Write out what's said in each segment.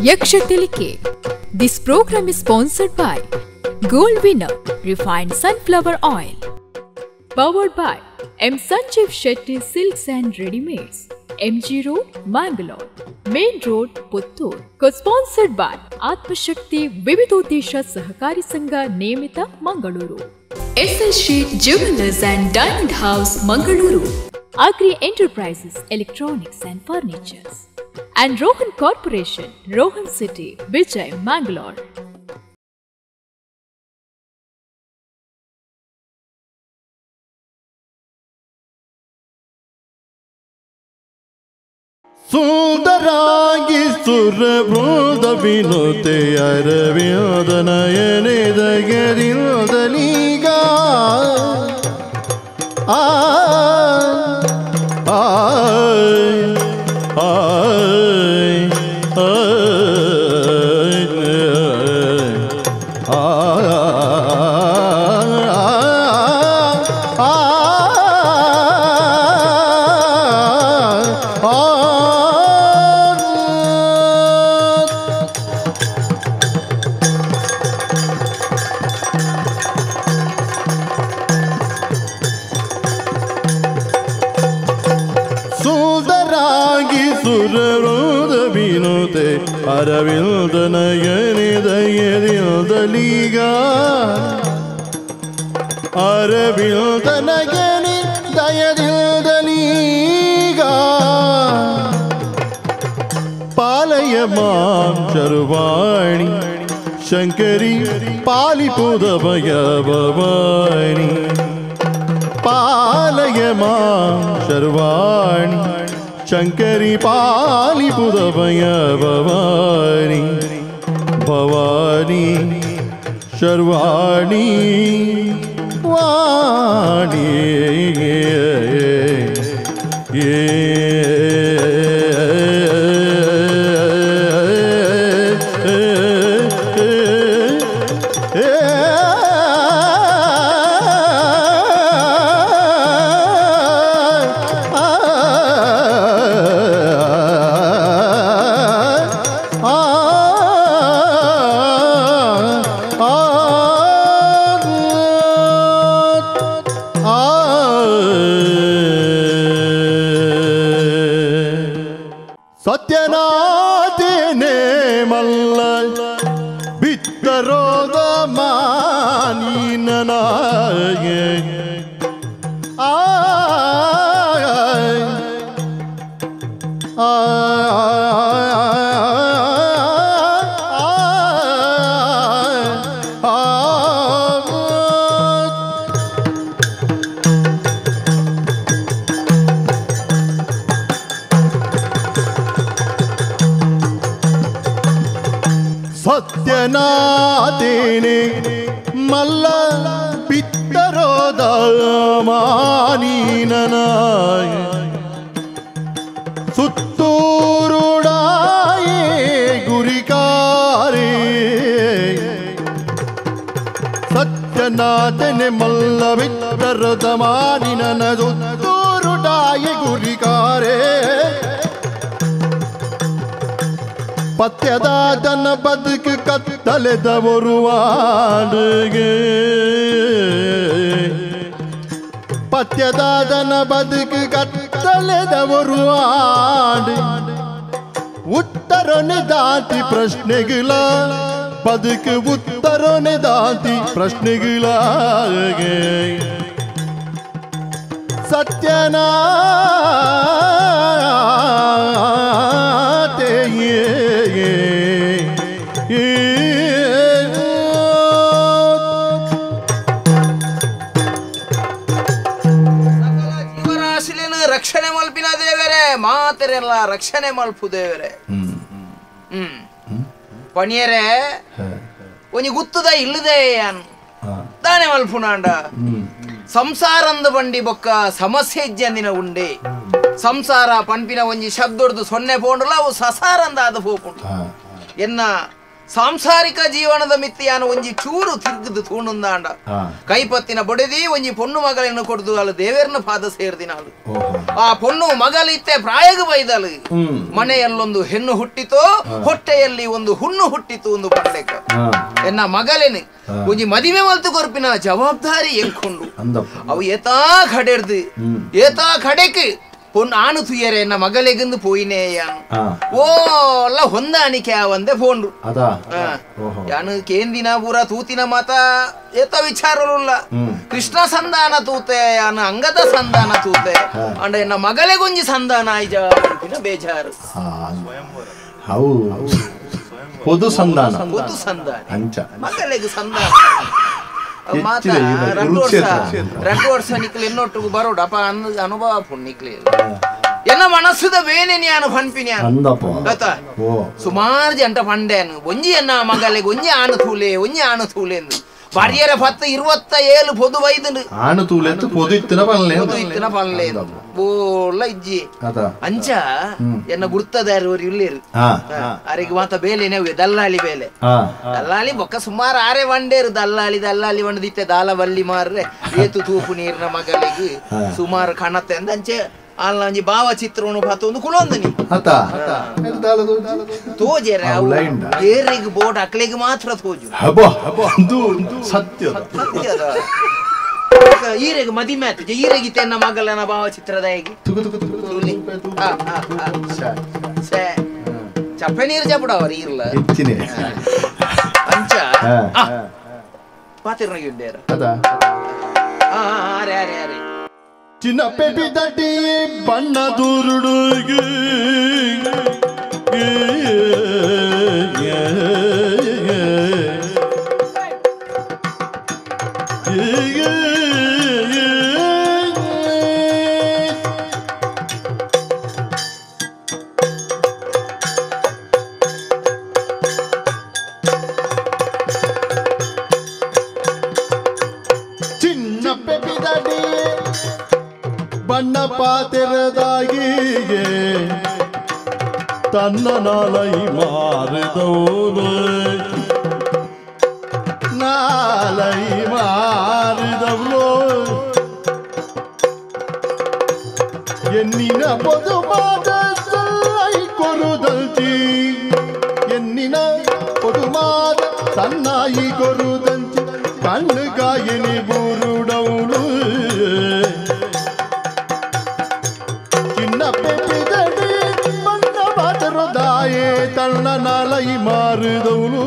Yakshatilike. This program is sponsored by Gold Winner Refined Sunflower Oil. Powered by M. Sanjeev Shetty Silks and Readymades. MG Road, Mangalore. Main Road, Puttur. Co-sponsored by Atma Shakti Vividodesha Sahakari Sangha Niyamita, Mangaluru. SL Sheet Jewelers and Diamond House, Mangaluru. Agri Enterprises, Electronics and Furnitures. And Rohan Corporation, Rohan City, Vijay, Mangalore. ಸುಂದರಾಗಿ ಸುರವೃಂದ ವಿನುತೆ Arvind ನಯನದ ಗೆರಿಂದಲೀಗ ಆ ಆ ಆ ಅರವಿಂದ ನಯನದ ಗೆರಿಂದಲೀಗ ಅರವಿಂದ ನಯನಿ ದಯದಿಂದಲೀಗ ಪಾಲಯ ಮಾಂ ಶರ್ವಾಣಿ ಶಂಕರಿ ಪಾಲಿಪುದಭಯ ಭವಾನಿ ಪಾಲಯ ಮಾಂ ಶರ್ವಾಣಿ ಶಂಕರಿ ಪಾಲಿಪುದಭಯ ಭವಾನಿ ಭವಾನಿ ಶರ್ವಾಣಿ ವಾಣಿ ಸತ್ಯನಾಥೇನೆ ಮಲ್ಲ ಬಿತ್ತರೋದ ಮಾನೀನನಾಗೆ ಆ ಸತ್ಯನಾಥೇನೆ ಮಲ್ಲ ಬಿತ್ತರೋದ ಮಾನೀನನಾಗೆ ಸುತ್ತೂರುಡಾಯೇ ಗುರಿಕಾರೇ ಸತ್ಯನಾಥನೆ ಮಲ್ಲ ಬಿತ್ತರೋದ ಮಾನೀನನ ಸುತ್ತೂರುಡಾಯೇ ಗುರಿಕಾರೇ ಪತ್ಯದಾದನ ಬದುಕು ಕತ್ತಲೆದವರು ವಾಡುಗೆ ಪತ್ಯದಾದನ ಬದುಕು ಕತ್ತಲೆದವರು ವಾಡು ಉತ್ತರನೆ ದಾಟಿ ಪ್ರಶ್ನೆಗಳ ಬದುಕು ಉತ್ತರನೆ ದಾಟಿ ಪ್ರಶ್ನೆಗಳಾಗೆ ಸತ್ಯನಾಥೇಯೇ ರಕ್ಷಣೆ ಮಲ್ಪಿನ ದೇವರೇ ಮಾತರೆಲ್ಲ ರಕ್ಷಣೆ ಮಲ್ಪು ದೇವರೇ ಪಣಿಯರೇ ಒಂಜಿ ಗುತ್ತದ ಇಲ್ಲದೆ ತಾನೆ ಮಲ್ಪುನಾಂಡ ಸಂಸಾರಂದ ಬಂಡಿ ಬೊಕ್ಕ ಸಮಸ್ಯೆ ಇಜ್ಜಂದಿನ ಉಂಡೆ ಸಂಸಾರ ಪಂಪಿನ ಒಂಜಿ ಶಬ್ದೊಡ್ದು ಸೊನ್ನೆ ಪೋಂಡುಲ ಅವು ಸಸಾರಂದ ಆದ ಪೋಪುಂಡು ಎನ್ನ ಸಾಂಸಾರಿಕ ಜೀವನದ ಮಿತ್ತಿಯಾನ ಒಂಜಿ ಚೂರು ತಿರ್ಗದು ತೂಣುಂದಾಂಡ ಕೈಪತ್ತಿನ ಬೊಡೆದಿ ಒಂಜಿ ಪೊಣ್ಣು ಮಗಳನ್ನು ಕೊಡ್ದು ಅಲ್ಲ ದೇವೇರ್ನ ಪಾದ ಸೇರ್ದಿನಾಳು ಆ ಪೊಣ್ಣು ಮಗಲಿತ್ತೆ ಪ್ರಾಯಗ ಬೈದಳು ಮನೆಯಲ್ಲೊಂದು ಹೆಣ್ಣು ಹುಟ್ಟಿತೋ ಹೊಟ್ಟೆಯಲ್ಲಿ ಒಂದು ಹುಣ್ಣು ಹುಟ್ಟಿತು ಒಂದು ಪಂಡೆಕ ಎನ್ನ ಮಗಲೇನು ಒಂಜಿ ಮದಿಮೆ ಮಲ್ತು ಕೊರ್ಪಿನ ಜವಾಬ್ದಾರಿ ಎಂಕೊಂಡು ಅವು ಏತಾ ಕಡೆರ್ದು ಏತಾ ಕಡೆಕ್ பொண்ணு ஆணு துயர என்ன மகளெகுந்து போயினேயான் ஓಲ್ಲ ಹೊಂದಾಣಿಕೆ ಆವಂದೆ ಫೋನ್ರು ಯಾನು ಕೇಂದಿನ ಪೂರ ತೂತಿನ ಮಾತ ಏತ ವಿಚಾರಲ್ಲ ಕೃಷ್ಣ ಸಂಧಾನ ತೂತೆ ಯಾನು ಅಂಗದ ಸಂಧಾನ ತೂತೆ ಅಂಡ ಎನ್ನ ಮಗಳೆಗೊಂಜಿ ಸಂಧಾನ ಆಯ್ಜ ಬೇಜಾರು పొదు సంధాన ಮಗಳೆಗೆ ಸಂಧಾನ రెండు ವರ್ಷ ನಿಕ್ಲೆ ಎನ್ನೊಟ್ಟಿಗೂ ಬರೋಡು ಅಪ್ಪ ಅನುಭವ ಪುಣ್ ನಿಕ್ಲೆ ಎನ್ನ ಮನಸ್ಸುದ ಬೇನೆ ನಾನು ಪನ್ಪಿನ್ಯಾನು ಸುಮಾರು ಜಂಟ ಪಂಡೇನು ಒಂಜಿ ಎನ್ನ ಮಗಲೆಗೆ ಒಂಜಿ ಆಣು ತೂಲೆ ಎಂದು ಬರಿಯರ 10-27 పొదు వైదులు ఆను తూలెత్తు పొదు ఇత్తిన పనలే ಬೋಲ್ಲ ಇಜ್ಜಿ ಅಂಚ ಎನ್ನ ಗುರ್ತದಾರು ಇಲ್ಲೇರು ಅರೆಗೆ ಮಾತ ಬೇಲೆನೆ ದಲ್ಲಾಳಿ ಬೇಲೆ ದಲ್ಲಾಳಿ ಬೊಕ್ಕ ಸುಮಾರು ಆರೆ ವಂಡೇರು ದಲ್ಲಾಳಿ ವಂಡದಿತ್ತೆ ದಾಲ ಬಲ್ಲಿ ಮಾರ್ರೆ ಏತು ತೂಪು ನೀರಿನ ಮಗಲಿಗೆ ಸುಮಾರು ಕಣತ್ತೆ ಅಂದಂಚೆ ಅಲ್ಲ ಒಂಜಿ ಭಾವಚಿತ್ರವನ್ನು ಪಾತ ಒಂದು ಕುಳೊಂದನಿ ತೋಜೆರೆ ಏರಿಗೆ ಬೋಟ್ ಅಕ್ಲೆಗೆ ಮಾತ್ರ ತೋಜು ಸತ್ಯದ ಈರೆಗೆ ಮದಿಮೆ ಆಯ್ತು ಈರೆಗಿತ್ತೆ ನನ್ನ ಮಗಲನ ಭಾವಚಿತ್ರದ ಹೇಗೆ ಚಪ್ಪೆ ನೀರು ಚಪ್ಪಡವ್ರ ಇರ್ಲ ಅಂಚ ಪಾತಿರ್ನಾಗಿ ಉಂಡೇರ ಅರೆ ಅರೆ ಅರೆ ಚಿನ್ನ ಪೆಪಿ ತಟ್ಟಿ ಬಣ್ಣ ದೂರುಡುಗೆ ಚಿನ್ನ ಪೆಪಿ ತಟ್ಟಿ ಬಣ್ಣ ಪಾತಿರದಾಗಿ ತನ್ನ ನಾಲೈ ಮಾರಿದವನು ಎನ್ನಿನ ಪೊದು ಮಾದ ಸಲ್ಲೈ ಕೊರುದಂತಿ ಎನ್ನಿನ ಪೊದು ಮಾದ ಸನ್ನಾಯಿ ಕೊರುದಂತಿ ಕಣ್ಣು ಗಾಯನಿ ಬುರುಡವಳು ದಾಯೇ ತನ್ನ ನಾಲೈ ಮಾರಿದವಳು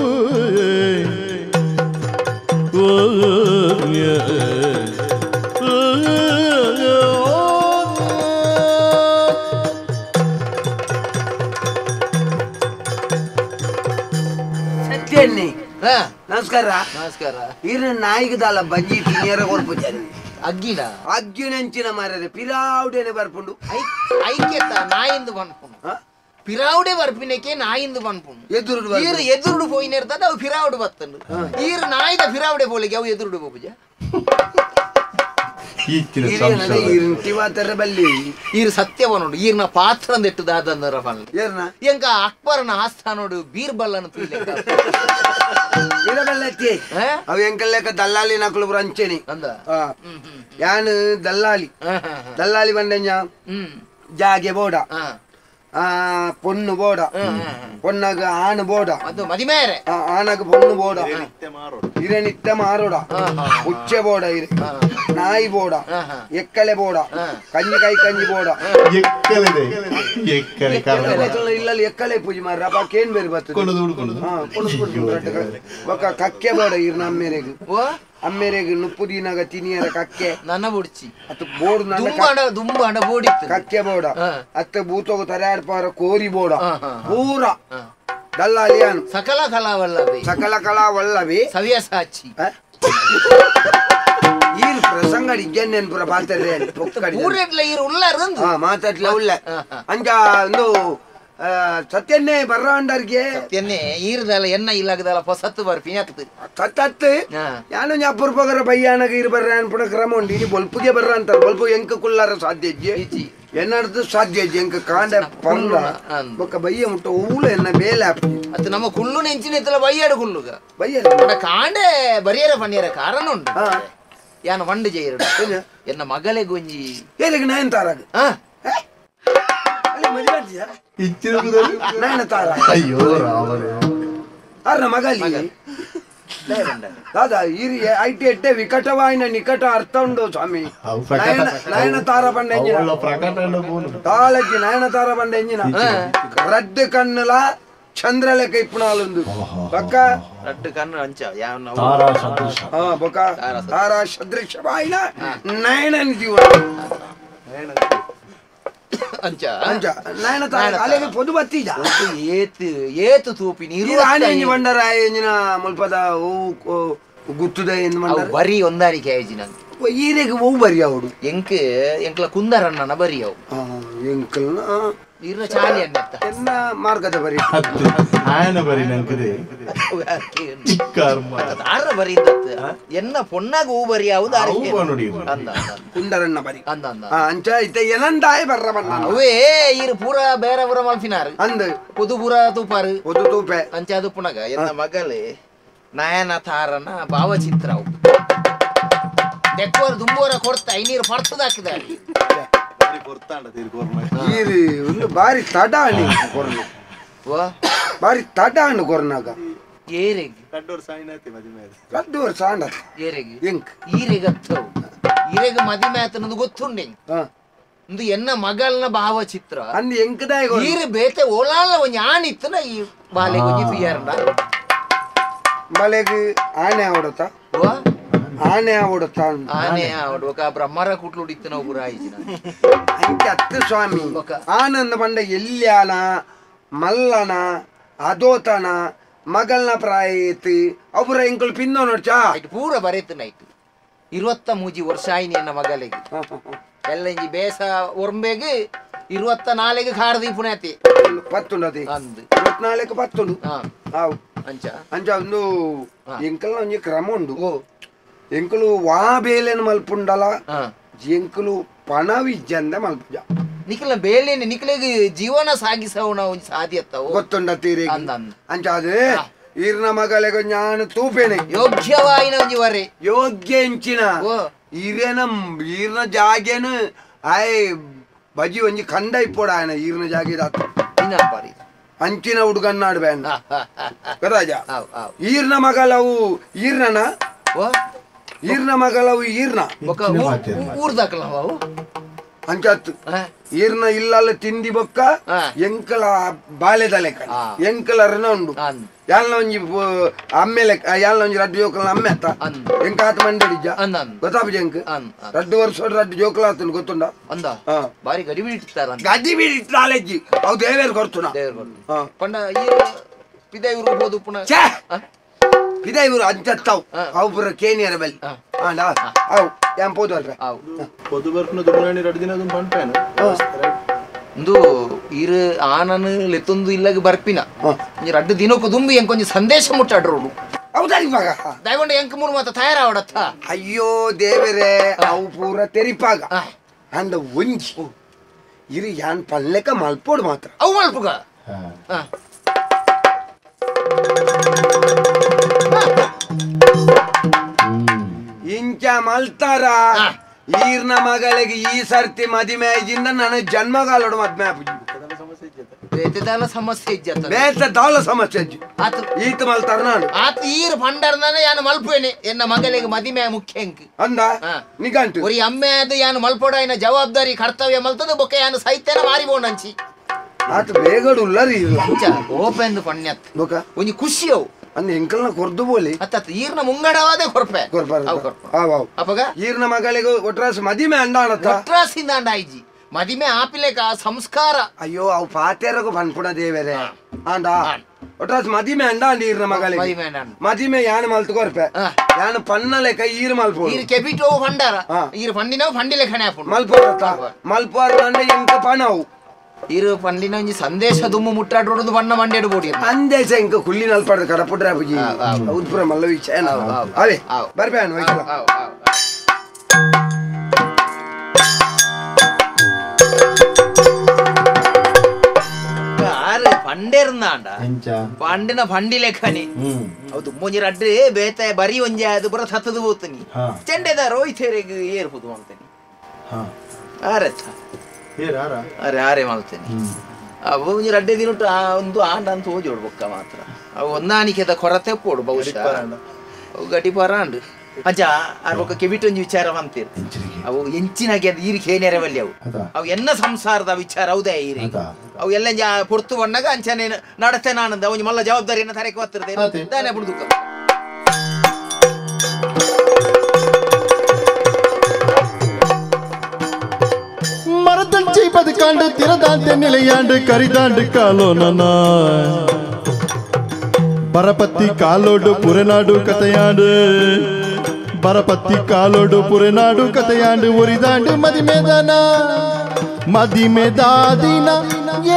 ಸತ್ಯನ್ನಿ ನಮಸ್ಕಾರ ನಮಸ್ಕಾರ ಇನ್ನು ನಾಯಿಗದಲ್ಲ ಬಜ್ಜಿ ತಿನ್ನಿಯರ ಕೊರ್ಪುಜಾರಿ ಅಗ್ಗಿಡ ಅಗ್ಗಿನಂಚಿನ ಮಾರದೆ ಪಿರಾವುಡೇನೆ ಬರ್ಪುಂಡು ಐಕ್ಯತ ನಾಯಿಂದು ಬನ್ಪುಂಡು ಪಿರಾವುಡೆ ಬರ್ಪಿನಕ್ಕೆ ನಾಯಿಂದು ಬನ್ಪುಂಡು ಎದುರುಡು ಪೋಯಿನ ಇರ್ತದ ಅವು ಪಿರಾವುಡು ಬತ್ತಂಡು ಈರು ನಾಯಿದ ಪಿರಾವುಡೆ ಪೋಲಿಗೆ ಅವು ಎದುರುಡು ಬೋಪುಜ ಈರು ಸತ್ಯವನೋಡು ಈರ್ನ ಪಾತ್ರ ನೆಟ್ಟುದಾದಂದರ ಫಲ ಎಂಕ ಅಕ್ಬರನ ಆಸ್ಥಾನೋಡು ಬೀರ್ಬಲ್ಲನ ಅವು ಎಂಕಲ್ಲೇಕ ದಲ್ಲಾಲಿ ನಕಲು ರಂಚೆನಿ ಯಾನು ದಲ್ಲಾಲಿ ಬಂಡೆಂಜ ಜಾಗೆ ಬೋಡ பொண்ணு போட பொண்ணாக ஆணு போட ஆணாக பொண்ணு போட இரணித்த மாரோட உச்ச போட இரு நாய் போட எக்கலை போட கஞ்சி கஞ்சி போட ಇಲ್ಲ ಎಕ್ಕಲೆ ಪೂಜೆ ಮಾರ ಅಪ್ಪ ಕೇನ್ ಬೇರೆ ಬರ್ತದೆ ఒక ಕಕ್ಕೆ ಬೋಡ ಇರ್ ನಮ್ಮೆರೆಗೆ ಅಮ್ಮೆರೆಗೆ ನುಪ್ಪುದಿನಾಗ ತಿನಿಯರ ಕಕ್ಕೆ ನನ್ನ ಬುಡ್ಚಿ ಅತ್ತು ಬೋರ್ಡ್ ದುಂಬಾಡ ಬೋಡಿತ್ತು ಕಕ್ಕೆ ಬೋಡ ಅತ್ತ ಬೂತೋಗ ತರಾಡ್ಪಾರ ಕೋರಿ ಬೋಡ ಪೂರ ದಲ್ಲಾಲಿಯಾನು ಸಕಲ ಕಲಾವಲ್ಲವೇ ಸವ್ಯಸಾಚಿ ಈರು ಪ್ರಸಂಗ ಇಜ್ಜನ್ನೇನು ಪುರ ಪಾತ್ರೆ ಮಾತಾಡ್ಲ ಉಳ್ಳ ಅಂಜ ಒಂದು ಸತ್ಯನ್ನೇ ಬರ್ರಾಂಡರ್ಗೆ ಸತ್ಯನ್ನೇ ಈರ್ದಲ್ಲ ಎನ್ನ ಇಲ್ಲಾಗದಲ್ಲ ಹೊಸತ್ತು ಬರ್ಪಿನಕ್ತು ಸತ್ತತ್ತು ಯಾನು ಅಪರೂಪಗರ ಬಯ್ಯಾನಗ ಇರು ಬರ್ರ ಅನ್ಪುಣ ಕ್ರಮ ಉಂಟು ಇನಿ ಬೊಲ್ಪುಗೆ ಬರ್ರ ಅಂತಾರೆ ಬೊಲ್ಪು ಎಂಕ ಕುಳ್ಳಾರ ಸಾಧ್ಯ ಎನ್ನಡ್ದು ಸಾಧ್ಯ ಎಂಕ ಕಾಂಡೆ ಪಂಡ ಬೊಕ್ಕ ಬಯ್ಯ ಮುಟ್ಟ ಊಲ ಎನ್ನ ಬೇಲೆ ಆಪಿ ಅದು ನಮ್ಮ ಕುಳ್ಳು ನೆಂಚಿನ ಇತ್ತಲ ಬಯ್ಯಾಡು ಕುಳ್ಳುಗ ಬಯ್ಯ ಕಾಂಡೆ ಬರಿಯರ ಪನ್ನಿಯರ ಕಾರಣ ಉಂಟು ಯಾನ ವಂಡು ಜೈರಡು ಎನ್ನ ಮಗಲೆ ಗೊಂಜಿ ಏಲಿಗೆ ನಯನ ತಾರಾಗ ಅಲ್ಲಿ ಮದುವೆ ಆದ್ಯಾ ನಯನ ತಾರ ಅಯ್ಯೋ ರಾಮರೇ ಅರ್ನ ಮಗಲಿ ದಾದಾ ಈ ಐಟಿ ಎಟ್ಟೆ ವಿಕಟವಾಯಿನ ನಿಕಟ ಅರ್ಥ ಉಂಡು ಸ್ವಾಮಿ ನಯನ ತಾರ ಬಂಡ ಎಂಜಿನ ಕಾಲಜ್ಜಿ ನಯನ ತಾರ ಬಂಡ ಎಂಜಿನ ರಡ್ಡು ಕಣ್ಣುಲ ಚಂದ್ರ ಲೆಕ್ಕ ಇಪ್ಪುನಾಲುಂದು ಬೊಕ್ಕ ರಡ್ಡು ಕಣ್ಣು ಅಂಚ ಬೊಕ್ಕ ತಾರ ಸದೃಶ ಬಾಯಿನ ನಯನ ಜೀವ ಅಂಚ ಅಂಚ ನಯನ ತಾರ ಅಲ್ಲಿಗೆ ಪೊದು ಬತ್ತೀಜ ಏತು ತೂಪಿ ನೀರು ಆನೆ ಬಂಡರ ಎಂಜಿನ ಮುಲ್ಪದ ಗುತ್ತುದ ಎಂದು ಮಂಡರ ಬರಿ ಒಂದಾರಿಕೆ ಆಯ್ಜಿನ ಈರೆಗೆ ಹೂ ಬರಿ ಅವಡು ಎಂಕ್ಲ ಕುಂದರಣ್ಣನ ಬರಿ ಅವು ಎಂಕಲ್ನ ಇರ್ನ ಚಾಲಿ ಅನ್ನತ್ತ ಎನ್ನ ಮಾರ್ಗದ ಬರಿ ಆಯನ ಬರಿ ನಂಕದೆ ಆರ ಬರಿ ಎನ್ನ ಪೊನ್ನಾಗ ಹೂ ಬರಿ ಯಾವುದು ಅಂದ ಕುಂದರಣ್ಣ ಬರಿ ಅಂದ ಅಂದ ಅಂಚ ಇತ್ತೆ ಎನಂದಾಯ ಬರ್ರ ಬಣ್ಣ ಅವೇ ಇರು ಪೂರ ಬೇರೆ ಪೂರ ಮಲ್ಪಿನಾರು ಅಂದ ಪುದು ಪೂರ ತೂಪಾರು ಪೊದು ತೂಪೆ ಅಂಚ ಅದು ಪುನಗ ಎನ್ನ ಮಗಲೇ ನಯನ ತಾರನ ಭಾವಚಿತ್ರ ಅವು ತೆಕ್ಕೋರು ದುಂಬೋರ ಕೊಡ್ತಾ ಐನೀರು ಪರ್ತದ ಹಾಕಿದ್ದಾರೆ ಈರಿ ಒಂದು ಬಾರಿ ತಡಾಣಿ ಕೊರ್ನ ಬಾರಿ ತಡಾಣು ಕೊರ್ನಾಗ ಏರೆಗೆ ಕಡ್ಡೂರ್ ಸಾಂಡ ಏರೆಗೆ ಎಂಕ್ ಈರೆಗತ್ತವು ಈರೆಗೆ ಮದಿಮೆ ಆತನದು ಗೊತ್ತುಂಡೆ ಒಂದು ಎನ್ನ ಮಗಳನ ಭಾವಚಿತ್ರ ಅಂದ್ ಎಂಕದಾಯ ಈರು ಬೇತೆ ಓಲಾಲ ಒಂಜಿ ಆಣಿತ್ತನ ಈ ಬಾಲೆ ಗೊಂಜಿ ತುಯ್ಯಾರಂಡ ಮಲೆಗೆ ಆನೆ ಆವಡತ ಆನೆ ಆವಡತ ಆನೆ ಆವಡ್ಬೇಕ ಬ್ರಹ್ಮರ ಕುಟ್ಲು ಉಡಿತ್ತು ನಾವು ಪುರ ಆಯ್ಜಿನ ಅಂಕೆ ಅತ್ತು ಸ್ವಾಮಿ ಆನಂದ ಬಂಡ ಎಲ್ಯಾನ ಮಲ್ಲನ ಅದೋತನ ಮಗಲ್ನ ಪ್ರಾಯ ಏತು ಅವ್ರ ಎಂಕಲ್ ಪಿನ್ನೋ ನೋಡ್ಚಾ ಆಯ್ತು ಪೂರ ಬರೇತು ನೈಟ್ 23 ವರ್ಷ ಆಯ್ನಿ ಎನ್ನ ಮಗಲಿಗೆ ಎಲ್ಲ ಇಂಜಿ ಬೇಸ ಒರ್ಂಬೆಗೆ 24ಗೆ ಖಾರದಿ ಪುಣಾತಿ 10 ಅದಿ ಅಂದು 24ಕ್ಕೆ 10 ಆವು ಅಂಚ ಅಂಚ ಒಂದು ಎಂಕಲ್ನ ಒಂಜಿ ಕ್ರಮ ಉಂಡು ಎಂಕಲು ವಾ ಬೇಲೆನ ಮಲ್ಪುಂಡಲ ಎಂಕಲು ಪಣವಿಜ್ಜಂದ ಮಲ್ಪುಜ ನಿಖಲ ಬೇಲೇನೆ ನಿಖಲೆಗೆ ಜೀವನ ಸಾಗಿಸವನ ಒಂಜಿ ಸಾಧ್ಯತ್ತವು ಗೊತ್ತುಂಡ ತೀರಿ ಅಂಚ ಅದು ಈರ್ನ ಮಗಲೆಗ ಜ್ಞಾನ ತೂಪೇನೆ ಯೋಗ್ಯವಾಯಿನ ಒಂಜಿ ವರೆ ಯೋಗ್ಯ ಎಂಚಿನ ಈರ್ನ ಜಾಗೇನು ಆಯ್ ಬಜಿ ಒಂಜಿ ಕಂಡ ಇಪ್ಪೋಡ ಆಯನ ಈರ್ನ ಜಾಗದ ಇನ್ನಪ್ಪಾರಿ ಅಂಚಿನ ಹುಡುಗನ್ನಾಡು ಬೇಡ ಗರಾಜ ಈರ್ನ ಮಗಲವು ಈರ್ನನ ಈರ್ನ ಮಗಲವು ಈರ್ನ ಊರ್ದಾಕಲವು ಅಂಚತ್ತು ಈರ್ನ ಇಲ್ಲಲ್ಲ ತಿಂದಿ ಬೊಕ್ಕ ಎಂಕಲ ಬಾಲ್ಯದಲೆ ಎಂಕಲ ರನ ಉಂಡು ಯಾಲ್ನ ಒಂಜಿ ಅಮ್ಮೆ ಲೆಕ್ಕ ಯಾಲ್ನ ಒಂಜಿ ರಡ್ಡು ಜೋಕಲ್ನ ಅಮ್ಮೆ ಅತ್ತ ಎಂಕ ಆತ ಮಂಡಳಿಜ್ಜ ಗೊತ್ತಾಪ ಎಂಕ್ 2 ವರ್ಷ ರಡ್ಡು ಜೋಕಲ ಆತನು ಗೊತ್ತುಂಡ ಅಂದ ಬಾರಿ ಗಡಿ ಬಿಡಿಟ್ಟಾರ ಗಡಿ ಬಿಡಿಟ್ಟಾಲೆಜ್ಜಿ ಅವು ದೇವೇರ್ ಕೊಡ್ತುನ ಪಂಡ ಈ ಪಿದೆ ಇವ್ರು ಹೋದು ಪುನಃ ಪಿದೆ ಇವ್ರು ಅಂಚತ್ತಾವ್ ಅವು ಪುರ ಕೇನಿಯರ ಬಲ್ಲಿ ಆಂಡ ಅವು ಯಾನ್ ಪೋದು ಅಲ್ರ ಪೊದು ಬರ್ಪುನ ದುಮ್ಮರಾಣಿ 2 ದಿನ ದುಮ್ ಪಂಪೇನ ಒಂದು ಇರು ಆನನು ಲೆತ್ತೊಂದು ಇಲ್ಲಗ ಬರ್ಪಿನ 2 ದಿನಕ್ಕೂ ದುಂಬಿ ಎಂಕ್ ಒಂಜಿ ಸಂದೇಶ ಮುಟ್ಟಾಡ್ರೋಡು ಹೌದಾ ಇವಾಗ ದಯಗೊಂಡು ಎಂಕ್ ಮೂರು ಮಾತ ತಯಾರಾವಡತ್ತ ಅಯ್ಯೋ ದೇವರೇ ಅವು ಪೂರ ತೆರಿಪಾಗ ಅಂದ ಒಂಜಿ ಇರು ಯಾನ್ ಪಲ್ಲೆಕ ಮಲ್ಪೋಡು ಮಾತ್ರ ಅವು ಮಲ್ಪುಗ ಇಂಚ ಮಲ್ತಾರ ಈರ್ನ ಮಗಳಿಗೆ ಈ ಸರ್ತಿ ಮದಿಮೆ ಆಯ್ಜಿಂದ ನನ್ನ ಜನ್ಮಗಾಲೋಡು ಮದ್ಮೆ ಆಪುಜಿ ಬೇತೆದಾಲ ಸಮಸ್ಯೆ ಇಜ್ಜತ್ತ ಬೇತದಾಲ ಸಮಸ್ಯೆ ಅಜ್ಜಿ ಆತು ಈತ ಮಲ್ತಾರ ನಾನು ಆತು ಈರ್ ಪಂಡರ್ದಾನೆ ಯಾನು ಮಲ್ಪೇನೆ ಎನ್ನ ಮಗಳಿಗೆ ಮದಿಮೆ ಮುಖ್ಯ ಎಂಕ್ ಅಂದ ನಿಗಂಟು ಒರಿ ಅಮ್ಮೆ ಅದು ಯಾನು ಮಲ್ಪೋಡ ಇನ್ನ ಜವಾಬ್ದಾರಿ ಕರ್ತವ್ಯ ಮಲ್ತದ ಬೊಕ್ಕ ಯಾನು ಸೈತೇನ ಮಾರಿಬೋಣಂಚಿ ಆತ ಬೇಗಡು ಉಲ್ಲರಿ ಇಲ್ಲ ಓಪೆಂದು ಪಣ್ಯತ್ ಬೊಕ ಒಂಜಿ ಖುಷಿ ಅವು ಅಂದ್ ಎಂಕಲ್ನ ಕೊರ್ದು ಬೋಲಿ ಅತ್ತ ಈರ್ನ ಮುಂಗಡವಾದೆ ಕೊರ್ಪೆ ಅಪಗ ಈರ್ನ ಮಗಳಿಗೆ ಒಟ್ರಾಸ್ ಮದಿಮೆ ಅಂಡಾಣತ್ತ ಒಟ್ರಾಸಿಂದ ಅಂಡ ಐಜಿ ಮದಿಮೆ ಆಪಿಲೆಕ ಸಂಸ್ಕಾರ ಅಯ್ಯೋ ಅವು ಪಾತೆರಗು ಪನ್ಪುಣ ದೇವರೇ ಆಂಡ ಒಟ್ರಾಸ್ ಮದಿಮೆ ಅಂಡಾಂಡಿ ಈರ್ನ ಮಗಳಿಗೆ ಮದಿಮೆ ಯಾನು ಮಲ್ತು ಕೊರ್ಪೆ ಯಾನು ಪನ್ನಲೆಕ ಈರ್ ಮಲ್ಪು ಈರ್ ಕೆಬಿಟೋ ಫಂಡಾರ ಈರ್ ಫಂಡಿನ ಫಂಡಿಲೆ ಖಣೆ ಆಪುಂಡು ಮಲ್ಪುವಾರ ಅಂಡ ಎಂಕ ಪಣವು ಇರು ಪಂಡಿನ ಒಂಜಿ ಸಂದೇಶ ದುಮ್ಮು ಮುಟ್ಟಾಡ್ರೋದು ಬಣ್ಣ ಮಂಡೇಡು ಬೋಡಿ ಅಂದೇಶ ಇಂಕ ಕುಲ್ಲಿ ನಲ್ಪಾಡ್ದ ಕಡಪುಟ್ರೆ ಬುಜಿ ಉದ್ಪುರ ಮಲ್ಲ ವಿಷಯ ಅವೇ ಬರ್ಬೇಡ ವೈಕಲ ಯಾರು ಪಂಡೇರ್ನಾಂಡ ಪಂಡಿನ ಪಂಡಿ ಲೆಕ್ಕನಿ ಹೌದು ಮುಂಜಿ ರಡ್ಡೆ ಬೇತೆ ಬರಿ ಒಂಜಿ ಅದು ಬರ ಸತ್ತದು ಹೋಗ್ತೀನಿ ಚೆಂಡೆದ ರೋಹಿತರಿಗೆ ಏರ್ಬೋದು ಅಂತೇನಿ ಆರತ್ತ ಅರೆ ಆರೆ ಮಾಡ್ತೇನೆ ಅವು ಮುಂಜಿ ರಡ್ಡೆ ದಿನ ಒಂದು ಆಂಡ ಅಂತ ಹೋಗಿ ಹೊಡ್ಬೊಕ್ಕ ಮಾತ್ರ ಅವು ಹೊಂದಾಣಿಕೆದ ಕೊರತೆ ಪೋಡು ಬಹುಶಃ ಅವು ಗಡಿ ಪರಾಂಡು ಅಜ್ಜ ಅರ್ಬೊಕ್ಕ ಕೆಬಿಟೊಂಜಿ ವಿಚಾರ ಅಂತೀರ್ ಅವು ಎಂಚಿನಾಗೆ ಅದು ಈರಿಗೆ ಏನೇರೆ ಬಲ್ಲಿ ಅವು ಎನ್ನ ಸಂಸಾರದ ವಿಚಾರ ಹೌದೇ ಈರಿ ಅವು ಎಲ್ಲ ಪೊರ್ತು ಬಂದಾಗ ಅಂಚನೆ ನಡತೆ ನಾನಂದ ಅವು ಮಲ್ಲ ಜವಾಬ್ದಾರಿಯನ್ನು ತರಕ್ಕೆ ಬರ್ತಿರ್ದೆ ದಾನೆ ಬಿಡುದು மரத்தஞ்சி பதுக்காண்டு திறதாண்டு நிலையாண்டு கரிதாண்டு காலோனன பரபத்தி காலோடு புறநாடு கதையாண்டு பரபத்தி காலோடு புறநாடு கதையாண்டு ஒரிதாண்டு மதிமேதானா மதிமேதாதினா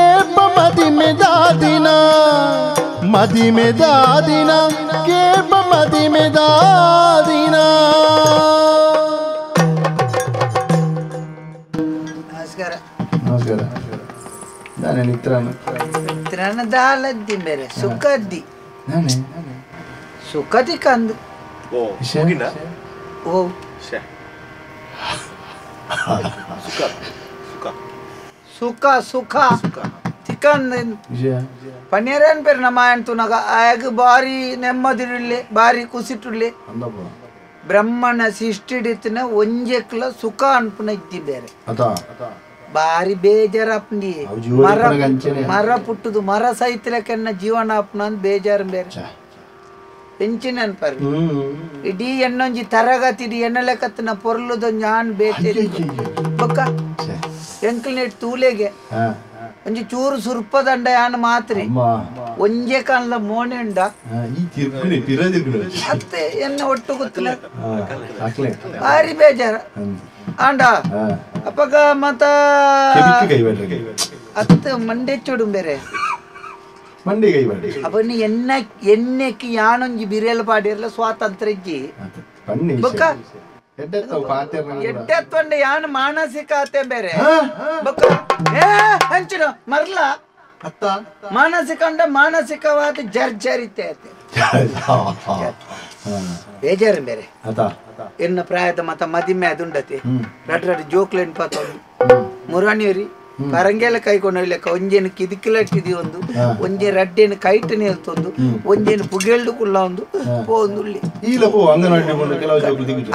ஏப்ப மதிமேதாதினா மதிமேதாதினா கேப்ப மதிமேதாதினா ನಮಸ್ಕಾರ ನಾನೇ ಮಿತ್ರನ ದಾಲದ್ದಿ ಬೇರೆ ಸುಖದ್ದಿ ಸುಖದಿ ಕಂದು ಓ ಸುಖ ಸುಖ ತಿಕ್ಕಂದ ಪನ್ನೀರನ್ ಪೇರು ನಮ್ಮ ಅಂತು ಆಗ ಬಾರಿ ನೆಮ್ಮದಿರುಳ್ಳೆ ಬಾರಿ ಕುಸಿಟುಳ್ಳೆ ಬ್ರಹ್ಮನ ಸೃಷ್ಟಿಡಿತನ ಒಂಜೆಕ್ಲ ಸುಖ ಅನ್ಪುನ ಇದ್ದಿ ಬೇರೆ ಬಾರಿ ಬೇಜಾರಪ್ನಿ ಮರ ಪುಟ್ಟದು ಮರ ಸಹಿತಲಕೆನ್ನ ಜೀವನ ಅಪ್ನ ಬೇಜಾರು ಬೇರೆ ಹೆಂಚಿನ ಅನ್ಪರ್ ಇಡೀ ಎನ್ನೊಂಜಿ ತರಗತಿ ಎನ್ನ ಲೆಕ್ಕತ್ತಿನ ಪೊರ್ಲುದೊಂಜಿ ಆಣ್ ಬೇಟೆ ಬೊಕ್ಕ ಎಂಕ್ಲಿನೆಟ್ ತೂಲೆಗೆ ಒಂಜಿ ಚೂರು ಸುರ್ಪದಂಡ ಯಾನ್ ಮಾತ್ರಿ ಒಂಜೆ ಕಾಲ ಮೋನೆಂಡ ಅತ್ತೆ ಎನ್ನ ಒಟ್ಟು ಗೊತ್ತಿಲ್ಲ ಬಾರಿ ಬೇಜಾರ ಆಂಡ ಅಪ್ಪಗ ಮತ್ತ ಅತ್ತ ಮಂಡೆ ಚೂಡು ಬೇರೆ ಅವನು ಎಣ್ಣೆಕ್ಕೆ ಯಾನೊಂಜಿ ಬಿರಿಯಲ್ ಪಾಡಿರಲ್ಲ ಸ್ವಾತಂತ್ರ್ಯ ಇಜ್ಜಿ ಬೊಕ್ಕ ಎಡ್ಡೆತ್ತೊಂಡೆ ಯಾನು ಮಾನಸಿಕ ಆತೆ ಬೇರೆ ಬೊಕ್ಕ ಹಂಚಿನ ಮರ್ಲ ಮಾನಸಿಕ ಅಂಡ ಮಾನಸಿಕವಾದ ಜರ್ಜರಿತೆ ಆತೆ ಬೇಜಾರು ಬೇರೆ ಎನ್ನ ಪ್ರಾಯದ ಮತ ಮದಿಮೆ ಅದುಂಡತೆ ರಡ್ ರಡ್ ಜೋಕ್ಲೆನ್ ಪಾತೊಂದು ಮುರಾಣಿಯರಿ ಪರಂಗೆಲ್ಲ ಕೈಕೊಂಡೊಯ್ಲೆಕ್ಕ ಒಂಜೇನು ಕಿದಿಕಿಲಟ್ಟಿದಿ ಒಂದು ಒಂಜೆ ರಡ್ಡೇನು ಕೈಟ್ ನಿಲ್ತೊಂದು ಒಂಜೇನು ಪುಗೆಲ್ಡು ಕುಲ್ಲ ಒಂದು ಪೋಂದುಳ್ಳಿ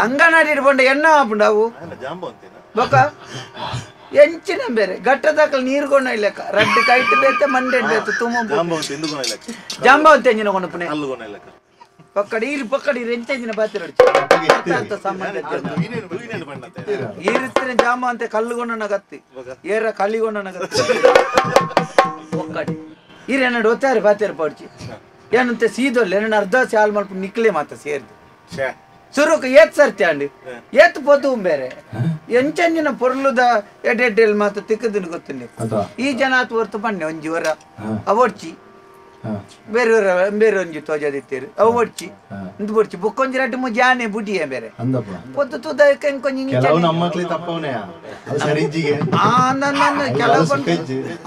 ಅಂಗನವಾಡಿ ಇಡ್ಕೊಂಡ ಎಣ್ಣ ಆಪುಂಡವು ಬೊಕ ಎಂಚಿನ ಬೇರೆ ಗಟ್ಟದಾಕಲ್ ನೀರು ಕೊಂಡೊಯ್ಲೆಕ್ಕ ರಡ್ಡು ಕೈಟ್ ಬೇತೆ ಮಂಡೆ ಬೇತೆ ತುಂಬ ಜಾಂಬವಂತಿ ಎಂಜಿನ ಕೊಂಡಪುಣೆ ಪಕ್ಕಡಿ ಇಲ್ಲಿ ಪಕ್ಕಡಿ ಎಂಚಿನ ಬಾತಿರೋಡು ಸಂಬಂಧ ಈರಿತ್ತಿನ ಜಾಮ ಅಂತ ಕಲ್ಲುಗೊಂಡನ ಗತ್ತಿ ಏರ ಕಲ್ಲಿಗೊಂಡನ ಗತ್ತಿ ಒಕ್ಕಡಿ ಈರೆನ್ನಡು ಒತ್ತಾರೆ ಬಾತಿರ ಪಡ್ಚಿ ಏನಂತೆ ಸೀದೊಲ್ಲೆ ನನ್ನ ಅರ್ಧ ಸಾಲ್ ಮಲ್ಪ ನಿಕ್ಲೆ ಮಾತ ಸೇರ್ದು ಸುರುಕ ಏತ್ ಸರ್ತಿ ಅಂಡಿ ಏತ್ ಪೊದು ಬೇರೆ ಎಂಚಂಜಿನ ಪೊರ್ಲುದ ಎಡೆಡ್ಡೆಲ್ ಮಾತ ತಿಕ್ಕದಿನ ಗೊತ್ತಿಲ್ಲ ಈ ಜನ ಆತು ಹೊರ್ತು ಬನ್ನಿ ಒಂಜಿ ವರ ಅವಡ್ಚಿ ಬೇರೆ ಒಂಜಿ ತೋಜದಿತ್ತೀರು ಅವು ಒಡ್ಚಿ ಇಂದು ಬೊಡ್ಚಿ ಬೊಕ್ಕೊಂಜಿ ರಡ್ಡು ಮುಜಿ ಆನೆ ಬುಡಿಯೇ ಬೇರೆ ಪೊದ್ದು ತುದ ಕೊಂಜಿ ಕೆಲವು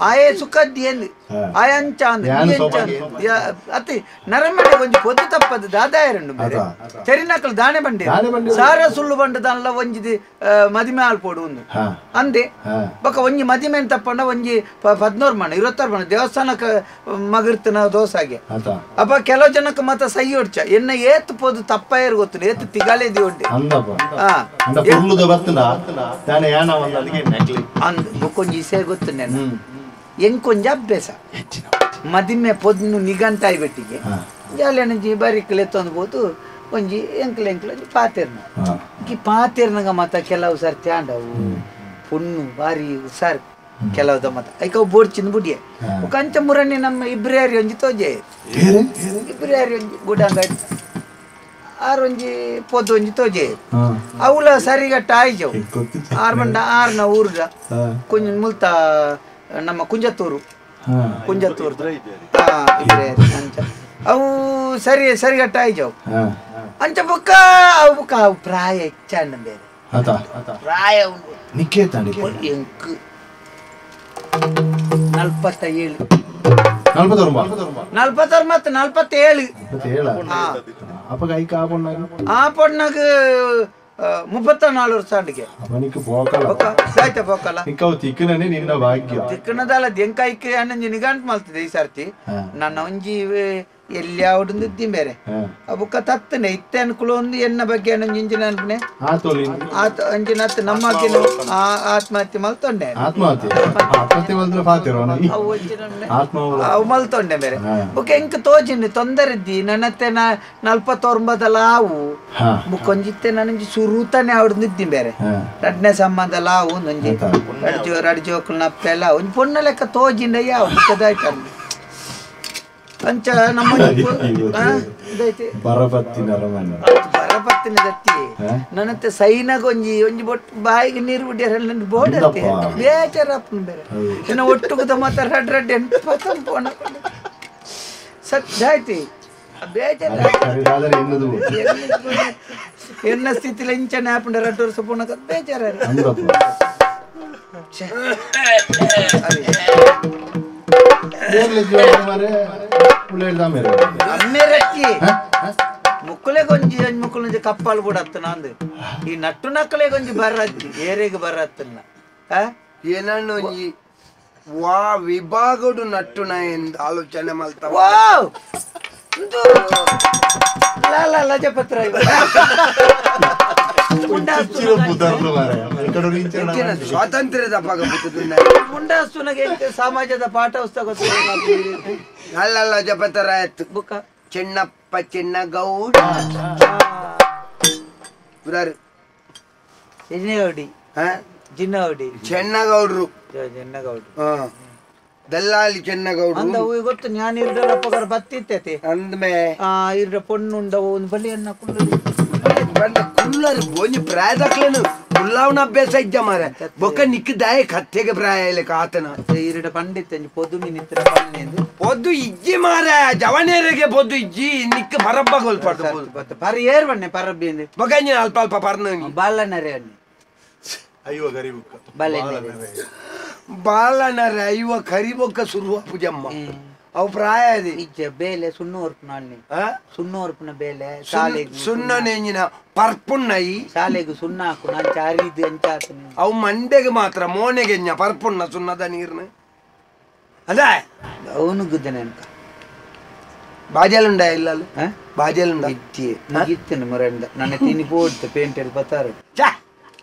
ಆಯೇ ಸುಖದ್ದಿ ಎಂದು ಆಯ ಅಂಚ ಅತಿ ನರಮಡೆ ಒಂಜಿ ಪೊದ್ದು ತಪ್ಪದು ದಾದಾಯರಂಡು ಬೇರೆ ಚೆರಿನಕಲ್ ದಾಣೆ ಬಂಡೆ ಸಾರ ಸುಳ್ಳು ಬಂಡದಲ್ಲ ಒಂಜಿ ಮದಿಮೆ ಆಲ್ಪೋಡು ಒಂದು ಅಂದೆ ಬೊಕ್ಕ ಒಂಜಿ ಮದಿಮೆ ತಪ್ಪಂಡ ಒಂಜಿ 16 ಮಣ 26 ಮಣ ದೇವಸ್ಥಾನಕ್ಕೆ ಮಗಿರ್ತನ ದೋಸಾಗೆ ಅಪ್ಪ ಕೆಲವು ಜನಕ್ಕೆ ಮತ್ತ ಸೈ ಹೊಡ್ಚ ಎನ್ನ ಏತ್ ಪೋದು ತಪ್ಪಾಯರ್ ಗೊತ್ತು ಏತ್ ತಿಗಾಲೇದಿ ಉಂಟೆ ಅಂದ್ ಬೊಕ್ಕೊಂಜಿ ಇಸೆ ಗೊತ್ತು ನೆನ ಎಂಕೊಂಜ ಅಭ್ಯಾಸ ಮದಿಮೆ ಪೊದ್ನು ನಿಗಂತಾಯಿ ಬೆಟ್ಟಿಗೆ ಜಾಲೆನಜಿ ಬಾರಿಕ್ಲೆ ತಂದ್ಬೋದು ಒಂಜಿ ಎಂಕ್ಲೆ ಒಂಜಿ ಪಾತೆರ್ನ ಈ ಪಾತೆರ್ನಾಗ ಮತ್ತ ಕೆಲವು ಸರ್ತಿ ಆಂಡವು ಪುಣ್ಣು ಬಾರಿ ಹುಷಾರ್ ಕೆಲವುದ ಮತ ಐಕ ಬೋಡ್ಚಿನ ಬುಡಿಯೆ ಕಂಚ ಮುರಣ್ಣಿ ನಮ್ಮ ಇಬ್ರಿಯಾರಿ ಒಂಜಿ ತೋಜೆ ಇಬ್ರಿಯಾರಿ ಒಂಜಿ ಗುಡಂಗ ಆರೊಂಜಿ ಪೊದ್ದು ಒಂಜಿ ತೋಜೆ ಅವಳ ಸರಿಗಟ್ಟ ಆಯ್ಜವು ಆರ್ಬಂಡ ಆರ್ನ ಊರ್ಗ ಕುಂಜ ಮುಲ್ತ ನಮ್ಮ ಕುಂಜತ್ತೂರು ಅಂಚ ಅವು ಸರಿಗಟ್ಟ ಆಯ್ಜವು ಅಂಚ ಬುಕ್ಕ ಅವು ಬುಕ್ಕ ಅವು ಪ್ರಾಯ ಹೆಚ್ಚಣ್ಣ ಬೇರೆ ಪ್ರಾಯ ಎಂಕ್ 47 44 ಮತ್ತು 47 ಆ ಪೊಣ್ಣಾಗ 34 ವರ್ಷ ಅಡಿಗೆ ಪೋಕಲ್ಲ ತಿಕ್ಕನದಲ್ಲ ದೆಂಕಾಯ್ಕೆ ಅನ್ನಂಜಿ ನಿಗಾಂಟ್ ಮಲ್ತದೆ ಈ ಸರ್ತಿ ನನ್ನ ಒಂಜಿ ಎಲ್ಲಿ ಅವಡಿದ್ದಿ ಬೇರೆ ಬುಕ್ಕ ತತ್ತನೆ ಇತ್ತೆ ಅನ್ಕುಲು ಒಂದು ಎನ್ನ ಬಗ್ಗೆ ಅನ್ನಂಜಿಂಜಿನ ಅನ್ಪನೆ ಅಂಜಿನ ನಮ್ಮ ಆತ್ಮಹತ್ಯೆ ಮಲ್ತೊಂಡೆ ಅವು ಮಲ್ತೊಂಡೆ ಬೇರೆ ಬುಕ್ಕ ಎಂಕ್ ತೋಜಿನಿ ತೊಂದರೆ ಇದ್ದಿ ನನ್ನತ್ತೆ 49 ಲಾವು ಬುಕ್ಕ ಒಂಜಿತ್ತೆ ನನಂಜಿ ಸುರುತಾನೆ ಅವಡಿದ್ದಿ ಬೇರೆ ರಡ್ನೆ ಸಂಬಂಧ ಲಾವು ಒಂಜಿ ರಡ್ಜೋಕಲ್ ನಪ್ಪೆಲ್ಲ ಒಂಜಿ ಪೊಣ್ಣ ಲೆಕ್ಕ ತೋಜಿಂಡಯ್ಯ ಬುಕ್ಕದಾಯ್ತ ಅಂಚ ನಮ್ಮ ಬರಪತ್ತಿನ ದತ್ತಿ ನನ್ನತ್ತೆ ಸೈನಾಗ ಒಂಜಿ ಬೊಟ್ಟು ಬಾಯಿಗೆ ನೀರು ಬಿಡ್ಯಾರ ಬೋಡತ್ತೆ ಬೇಜಾರಪ್ಪನ ಬೇರೆ ಇನ್ನು ಒಟ್ಟುಗುದ ಮಾತ್ರ ರಡ್ ಪೋಣ ಸತ್ಯ ಆಯ್ತಿ ಬೇಜಾರ ಎನ್ನ ಸ್ಥಿತಿಲಿ ಇಂಚನೆ ಹಾಪಂಡ 2 ವರ್ಷ ಪೋಣಕ ಬೇಜಾರ ಮುಕ್ಕಲೆ ಗೊಂಜಿ ಮುಕ್ಕಲ ಕಪ್ಪಾಲು ಕೂಡ ಹತ್ತನ ಅಂದ್ ಈ ನಟ್ಟು ನಕ್ಕಲೆ ಗೊಂಜಿ ಬರ್ರತ್ತಿ ಏರೆಗೆ ಬರ್ರತ್ತನ್ನ ಏನನ್ನು ಒಂಜಿ ವಾ ವಿಭಾಗಡು ನಟ್ಟುನ ಎಂದು ಆಲೋಚನೆ ಮಲ್ತ ಲಜಪತ್ರ ಸ್ವಾತಂತ್ರ್ಯದ ಮುಂಡಾಸ್ತುನಗೆ ಸಮಾಜದ ಪಾಠ ಪುಸ್ತಕ ಅಲ್ಲ ಜಪತರ ಆಯ್ತು ಬುಕ್ಕ ಚೆನ್ನಪ್ಪ ಚೆನ್ನಗೌಡ ಜಿನ್ನಗೌಡಿ ಚೆನ್ನಗೌಡ್ರು ದಲ್ಲಾಳಿ ಚೆನ್ನಗೌಡ್ರು ಅಂದ ಗೊತ್ತು ನಾನು ಇರ್ಡಪ್ಪ ಬತ್ತಿತ್ತೈತಿ ಅಂದ್ಮೇ ಇರ್ಡ ಪೊಣ್ಣುಂಡವು ಒಂದು ಬಲಿಯನ್ನ ಕುಲ್ಲರು ಗೋಂಜಿ ಪ್ರಾಯದಕ್ಲೇನು ಕುಲ್ಲಾವನ ಅಭ್ಯಾಸ ಇದ್ದ ಮಾರ ಬೊಕ್ಕ ನಿಕ್ಕದಾಯ ಕತ್ತೆಗೆ ಪ್ರಾಯ ಇಲ್ಲ ಕಾತನ ಇರಡ ಪಂಡಿತ ಪೊದ್ದು ಮಿನಿತ್ರ ಪೊದ್ದು ಇಜ್ಜಿ ಮಾರ ಜವನೇರಿಗೆ ಪೊದ್ದು ಇಜ್ಜಿ ನಿಕ್ಕ ಪರಬ್ಬ ಗೊಲ್ಪಡ್ತು ಪರ ಏರ್ ಬಣ್ಣೆ ಪರಬ್ಬಿ ಅಂದ್ರೆ ಬೊಗಂಜಿ ಅಲ್ಪ ಅಲ್ಪ ಪರ್ನ ಬಾಲನರೆ ಅನ್ನಿ ಬಾಲನರೆ ಅಯ್ಯೋ ಕರಿಬೊಕ್ಕ ಸುರುವ ಪೂಜಮ್ಮ ಅವು ಪ್ರಾಯ ಇದೆ ಇಜ್ಜೆ ಬೇಲೆ ಸುಣ್ಣೋರ್ಪುನ ಅಲ್ಲಿ ಸುಣ್ಣೋರ್ಪುನ ಬೇಲೆ ಸುಣ್ಣ ನೆಂಜಿನ ಪರ್ಪುಣ್ಣಯಿ ಶಾಲೆಗೆ ಸುಣ್ಣ ಹಾಕು ನಾನು ಚಾರಿದು ಅಂಚಾತನಿ ಅವು ಮಂಡೆಗೆ ಮಾತ್ರ ಮೋನೆಗೆ ಪರ್ಪುಣ್ಣ ಸುಣ್ಣದ ನೀರ್ನ ಅದೇ ಅವನು ಗುದ್ದನೆ ಅನ್ಕ ಬಾಜೆಲುಂಡ ಇಲ್ಲ ಬಾಜೆಲುಂಡ ಇತ್ತಿ ಇತ್ತೇನೆ ಮರಂಡ ನನ್ನ ತಿನಿ ಪೋಡ್ತೆ ಪೇಂಟಲ್ಲಿ ಬತ್ತಾರು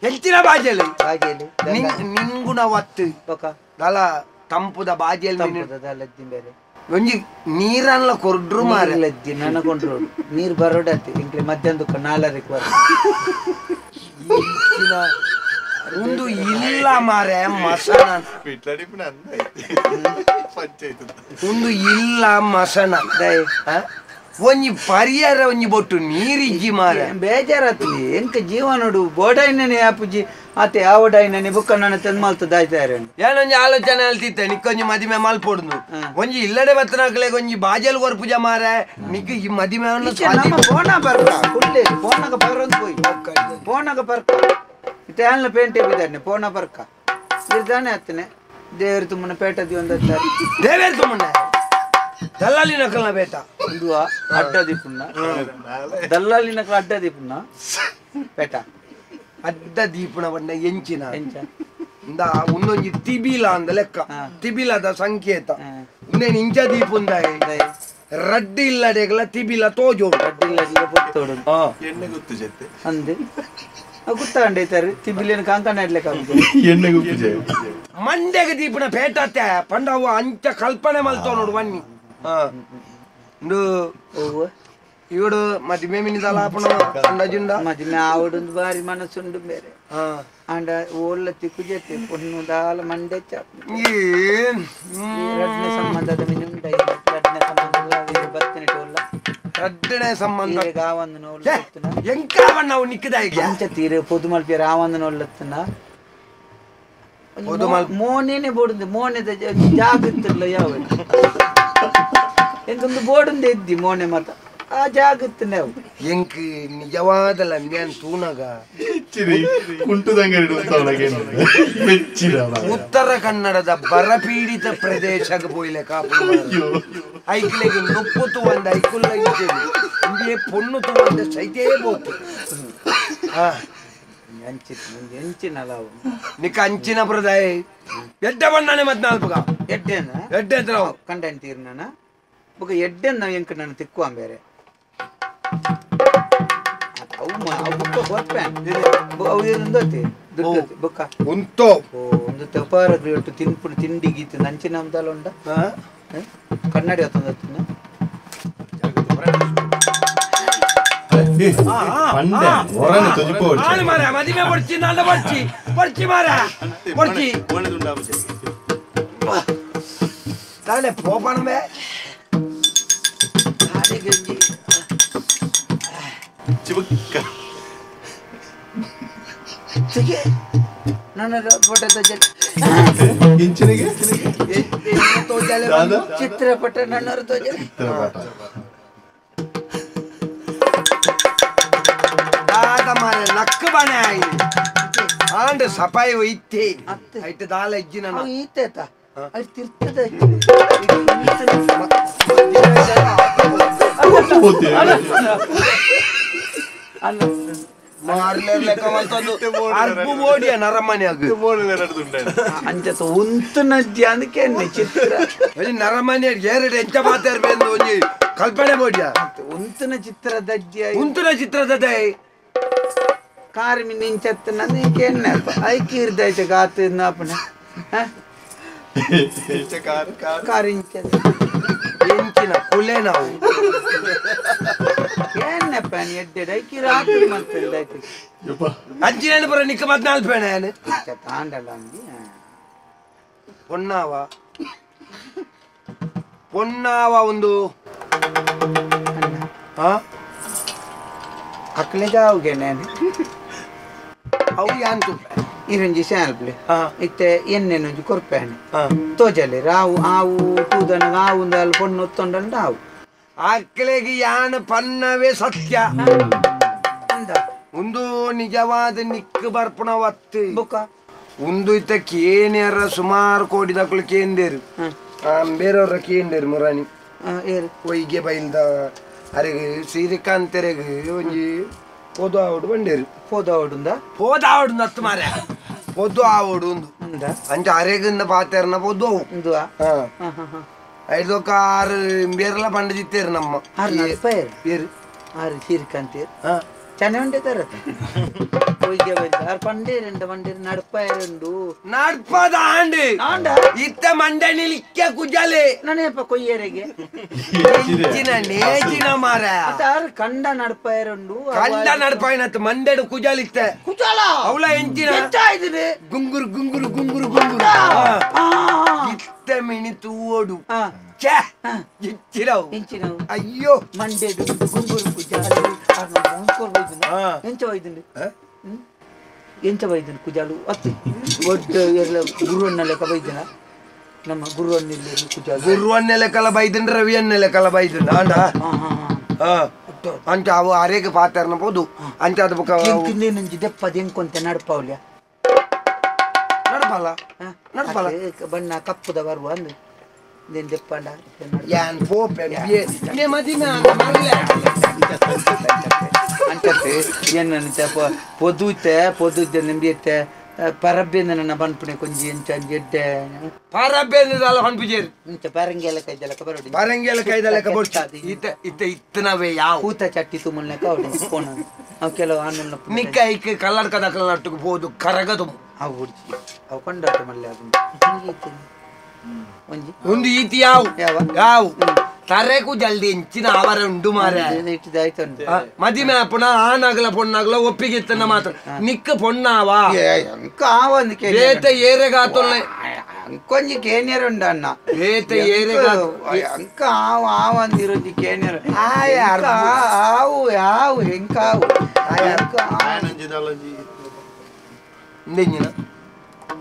ಹೆಚ್ಚಿನ ಬಾಜೆಲು ಬಾಜೆಲು ನಿಂಗುಣ ಒತ್ತು ದಲ ತಂಪುದ ಬಾಜೆಲ್ ಬೇರೆ ಒಂಜಿ ನೀರನ್ನ ಕೊರ್ಡ್ರು ಮಾರಲದ್ದಿ ನನಗೊಂಡ್ರು ನೀರು ಬರೋಡತ್ತಿ ಇಂಕ್ಲೆ ಮಧ್ಯಾಹ್ನ 4ಕ್ಕೆ ಬರ ಒಂದು ಇಲ್ಲ ಮಾರೆ ಮಸಣ ಒಂದು ಇಲ್ಲ ಮಸಣ ಒಂಜಿ ಪರಿಹಾರ ಒಂಜಿ ಬೊಟ್ಟು ನೀರಿಜ್ಜಿ ಮಾರ ಬೇಜಾರತ್ಲಿ ಎಂಕ ಜೀವನಡು ಬೋಡೈನೇ ಆಪುಜಿ ಆತೆ ಯಾವಡೈನೇ ಬುಕ್ಕ ನನ್ನ ತಂದು ಮಲ್ತದಾಯ್ತಾರೆ ಏನೊಂಜಿ ಆಲೋಚನೆ ಅಲ್ತಿತ್ತೆ ನಿಕ್ಕೊಂಜಿ ಮದಿಮೆ ಮಲ್ಪೊಡ್ದು ಒಂಜಿ ಇಲ್ಲಡೆ ಬತ್ತನಕ್ಲೆ ಒಂಜಿ ಬಾಜಲ್ ಕೊರ್ ಪೂಜೆ ಮಾರ ನಿಕ್ ಈ ಮದಿಮೆ ಪೋಣ ಬರ್ಕ ಕುಳ್ಳೆ ಪೋಣಗ ಬರೋದು ಹೋಯ್ ಪೋಣಗ ಬರ್ಕ ಇಟ್ಯಾಲ್ನ ಪೇಂಟೆ ಬಿದ್ದಾನೆ ಪೋಣ ಬರ್ಕ ಇರ್ದಾನೆ ಆತನೆ ದೇವರು ತುಮ್ಮನ ಪೇಟದಿ ಒಂದ ದೇವೇರು ತುಮ್ಮನ ದಲ್ಲಾಳಿ ನಕಲ್ನ ಬೇಟ ಇದು ಅಡ್ಡದೀಪುನ್ನ ದಲ್ಲಾಳಿ ನಕಲ ಅಡ್ಡದೀಪುನ್ನ ಪೇಟ ಅಡ್ಡ ದೀಪುಣ ಬಣ್ಣ ಎಂಚಿನ ಇಂದ ಒಂದೊಂಜಿ ತಿಬಿಲ ಅಂದ ಲೆಕ್ಕ ತಿಬಿಲದ ಸಂಕೇತ ಇನ್ನೇನು ಇಂಚ ದೀಪುಂದ ರಡ್ಡಿ ಇಲ್ಲಡೆಗಲ ತಿಬಿಲ ತೋಜೋಡು ರಡ್ಡಿ ಇಲ್ಲಡೆಗಲ ಪೊತ್ತೋಡು ಎಣ್ಣೆ ಗುತ್ತು ಜೊತೆ ಅಂದೆ ಗುತ್ತಾಂಡೈತಾರೆ ತಿಬಿಲಿನ ಕಾಂಕಣ ಇಡ್ಲಿಕ್ಕೆ ಎಣ್ಣೆ ಗುಪ್ಪು ಮಂಡ್ಯಗ ದೀಪುಣ ಪೇಟತ್ತೆ ಪಂಡವು ಅಂಚ ಕಲ್ಪನೆ ಮಲ್ತೋ ನೋಡು ಬನ್ನಿ ಇವಡು ಮದಿಮೆ ಮಿನಿದಲ್ಲ ಅಂದಾಜುಂಡ ಮದಿಮೆ ಆವಡೊಂದು ಬಾರಿ ಮನಸ್ಸುಂಡು ಬೇರೆ ಅಂಡ ಓಲ್ಲ ತಿಕ್ಕುಜೆತ್ತೆ ಪೊಣ್ಣು ದಾಲ ಮಂಡೆ ರಡ್ನೆ ಸಂಬಂಧದ ಮಿನುಂಡ ರಡ್ನೆ ಸಂಬಂಧ ಬತ್ತನೆ ಟೋಲ್ಲ ರಡ್ನೆ ಸಂಬಂಧ ಆವಂದು ನೋಲ್ಲ ಎಂಕಾವಣ್ಣ ಅವು ನಿಕ್ಕದಾಗಿ ಅಂಚ ತೀರೆ ಪೊದು ಮಲ್ಪಿಯರ ಆವಂದು ನೋಲ್ಲತ್ತನ ಮೋನೇನೆ ಬೋಡುಂದೆ ಮೋನೆದ ಜಾಗ ಇತ್ತಿಲ್ಲ ಯಾವ ಎಂಕೊಂದು ಬೋಡುಂದೆ ಇದ್ದಿ ಮೋನೆ ಮತ ಆ ಜಾಗ ಇತ್ತನೆ ಅವು ಎಂಕ್ ನಿಜವಾದಲ್ಲ ಮ್ಯಾನ್ ತೂನಗ ಉತ್ತರ ಕನ್ನಡದ ಬರಪೀಡಿತ ಪ್ರದೇಶಕ್ಕೆ ಪೋಯ್ಲೆ ಕಾಪು ಐಕ್ಲೆಗೆ ನೊಪ್ಪು ಒಂದು ಐಕುಲ್ಲ ಇಂದೇ ಪೊಣ್ಣು ಒಂದು ಸೈತೇ ಬೋದು ನಿಕ್ಕ ಅಂಚಿನ ಪ್ರದಾಯ ಎಡ್ಡ ಬಣ್ಣನೆ ಮದ್ನಾಲ್ಪುಗ ಎಡ್ಡೆ ಕಂಟೆಂಟ್ ತೀರ್ನ ಬೊಕ ಎಡ್ಡೆ ನಾವು ಎಂಕ ನಾನು ತಿಕ್ಕುವ ಬೇರೆ ಒಂದು ತಪಾರಗ್ರಿ ಒಟ್ಟು ತಿನ್ಪುಡು ತಿಂಡಿ ಗೀತು ನಂಚಿನ ಅಂದಲ್ಲ ಉಂಡ ಕನ್ನಡಿ ಹೊತ್ತೊಂದು ಮದಿಮೆ ಬರ್ಚಿ ನಾಡ ಬರ್ಚಿ ಬರ್ಚಿ ಮಾರ ಬರ್ಚಿ ತಾಳೆ ಪೋಪಣವೇ ನನ್ನ ಫೋಟೋ ಚಿತ್ರಪಟ ನನ್ನವರು ತೋಜ ನಕ್ಕ ಬಣೆ ಆಂಡ್ ಸಪಾಯಿ ಒಯ್ತೆ ಐಟ್ ದಾಲ ಇಜ್ಜಿನ ಈತೇತ ಅದು ತಿರ್ತದ ಅಲ್ಲ ಅಂಚತ ಉಂತು ನಜ್ಜಿ ಅದಕ್ಕೆ ಚಿತ್ರ ನರಮನೆ ಎರಡು ಎಂಚ ಮಾತಾಡ್ಬೇಕು ಒಂಜಿ ಕಲ್ಪನೆ ಬೋಡಿಯ ಉಂತುನ ಚಿತ್ರದಜ್ಜಿ ಉಂತುನ ಚಿತ್ರದ ಕಾರ್ ನಿಂಚತ್ತ ನನಗೆ ಐಕೀರ್ದೈತೆ ಗಾತ ನಾಪನ ಕಾರ್ ಎಂಚಿನ ಕುಲೆ ನಾವು ಏನಪ್ಪ ಎಡ್ಡೆಡ್ ಐಕಿ ರಾತ್ರಿ ಮಾಡ್ತಿದ್ದೈತಿ ಅಂಚಿನ ಬರ ನಿಕ್ಕ 14 ಪೇಣೆ ತಾಂಡಲ್ಲ ಅಂದಿ ಪೊನ್ನಾವ ಒಂದು ಅಕ್ಲೆ ಜಾವ್ಗೆ ನಾನು ಅವು ಯಾಂತು ಇರಂಜಿ ಶಾಲ್ಪ್ಲೆ ಇತ್ತೆ ಎಣ್ಣೆನೊಂಜಿ ಕೊರ್ಪೇಣೆ ತೋಜಲೆ ರಾವು ಆವು ತೂದನ ಆವುಂದಲ್ ಪೊಣ್ಣು ಒತ್ತೊಂಡಲ್ ರಾವು ಆಕಳೆಗೆ ಯಾನ ಪನ್ನವೇ ಸತ್ಯ ಒಂದು ನಿಜವಾದ ನಿಕ್ಕ ಬರ್ಪಣವತ್ತು ಬೊಕ್ಕ ಒಂದು ಇತ್ತ ಕೇನ್ಯಾರ ಸುಮಾರು ಕೋಟಿ ದಕ್ಕಲು ಕೇಂದೇರು ಬೇರೆಯವ್ರ ಕೇಂದೇರು ಮುರಾಣಿ ಒಯ್ಗೆ ಬೈಲ್ದ ಅರೆಗೆ ಶ್ರೀಕಾಂತರೆಗೆ ಒಂಜಿ ಪೋದು ಆವಡು ಬಂಡೇರು ಪೋದು ಆವಡು ನತ್ತು ಮಾರ ಪೊದ್ದು ಆವಡು ಒಂದು ಅಂಚ ಅರೆಗಿಂದ ಪಾತೆರ್ನ ಪೊದ್ದು ಅವು ಐದೊಕ್ಕ ಆರು ಬೇರೆಲ್ಲ ಪಂಡ ಜಿತ್ತೇರು ನಮ್ಮ పేరు ఆరు శ్రీకాంతేరు ಚೆನ್ನಾಗಿ ಉಂಟೇತಾರ ಹೋಯ್ಗೆ ಬಂದ ಆರು ಪಂಡೆ రెండు ಮಂಡೇರು ನಡ್ಪಾಯರು ನಡ್ಪದ ಆಂಡು ಇತ್ತ ಮಂಡೆ ನಿಲಿಕ್ಕೆ ಕುಜಲೆ ನಾನೇಪ ಕೊಯ್ಯರೆಗೆ ನೇಜಿನ ಮಾರ ಆರು ಕಂಡ ನಡ್ಪಾಯರು ಕಂಡ ನಡ್ಪಾಯನತ್ ಮಂಡೆಡು ಕುಜಲಿತ್ತೆ ಕುಜಲ ಅವಳ ಎಂಚಿನ ಗುಂಗುರು ಗುಂಗುರು ಗುಂಗುರು ಗುಂಗುರು ಇತ್ತ ಮಿಣಿತು ಓಡು ಅಯ್ಯೋ ಮಂಡೆಡು ಗುಂಗುರು ಕುಜಾಲು ಎಂಚ ವೈದ್ಯನು ಕುಜಾಲು ಅತ್ತಿ ಒಡ್ಡ ಎಲ್ಲ ಗುರುವನ್ನ ಲೆಕ್ಕ ವೈದ್ಯನ ನಮ್ಮ ಗುರುವನ್ನೆಲ್ಲ ಕುಜಾಲು ಗುರುವನ್ನೆ ಲೆಕ್ಕಲ ಬೈದನ್ ರವಿಯನ್ನೆ ಲೆಕ್ಕಲ ಬೈದನ್ ಆಂಡ ಅಂಚ ಅವು ಅರೆಗೆ ಪಾತಾರನ ಪೋದು ಅಂಚ ಅದು ನಂಜಿ ದೆಪ್ಪದೆಂಕೊಂತೆ ನಡ್ಪವ್ಲ್ಯ ನಡ್ಪಲ್ಲ ಬಣ್ಣ ಕಪ್ಪುದ ಬರುವ ಅಂದು ದೆಪ್ಪಂಡ ಯಾನ್ ಪೋಪೆ ಮದಿನ ಅಂಚತ್ತೆ ಏನಂತೆ పొద్దుతే నింబితే పరబ్బేందన బన్పునే కొంచెం ఎంచెడ్డే పరబ్బేందల హన్పుజేరు ఇంత పరంగేల కైదల కబరడి పరంగేల కైదల కబొచ్చి ఇత్తనవే యావ్ పూత చట్టి తుముల్నే కవడి పోన అవకెల ఆనున్న నిక్కైకి కల్లర్ కదకల నట్టుకు పోదు కరగదు అవు ఉడిచి అవు కొండట మళ్ళీ అది ಒಂದು ಈತಿ ಯಾವು ತರೆಕು ಜಲ್ದಿ ಎಂಚಿನ ಆವರ ಉಂಡು ಮಾರ ಮದಿಮೆ ಪುನಃ ಆನಾಗಲ ಪೊಣ್ಣಾಗಲ ಒಪ್ಪಿಗಿತ್ತನ ಮಾತ್ರ ನಿಕ್ಕ ಪೊಣ್ಣಾವಾ ರೇತ ಏರೆಗಾತೊಲ್ಲೆ ಕೊಂಚ ಕೇನ್ಯರ್ ಉಂಡ ಅಣ್ಣ ರೇತ ಏರೆಗಾ ಅಂಕ ಆವು ಅಂದಿರೋದು ಕೇನ್ಯರ್ ಆವು ಯಾವು ಹೆಂಕಾವು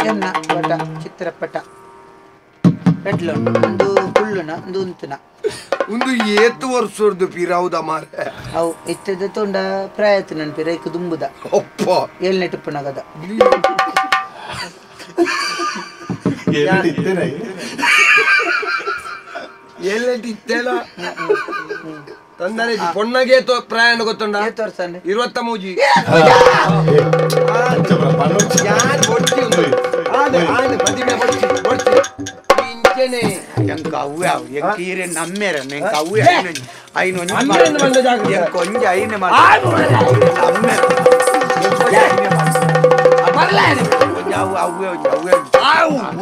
ಎನ್ನ ಪಟ ಚಿತ್ರಪಟ ಎಡ್ಲ ಒಂದು ಕುಳ್ಳುನ ಒಂದು ಉಂತುನ ಒಂದು ಏತು ವರ್ಷದ್ದು ಪಿರಾವುದ ಮಾರ ಅವು ಇತ್ತದ ತೊಂಡ ಪ್ರಯತ್ನ ನೆನಪಿರ ಐಕು ದುಂಬುದ ಒಪ್ಪ ಏಳ್ನೇ ಟಿಪ್ಪಣಗದ ಎಲ್ಲಿತ್ತೇನ ತಂದರೆ ಪೊಣ್ಣಗೆ ಪ್ರಯಾಣ ಗೊತ್ತುಂಡ ತೋರ್ಸಂడి 20 ಮೂಜಿ ಎಂಕ ಅವ್ವೆ ಅವು ಎಂಕ ಈರೆ ನಮ್ಮೇರ ಎಂಕ ಅವ್ವೆ ಐನು ಕೊಂಜ ಐನೆ ಅವ್ವೆ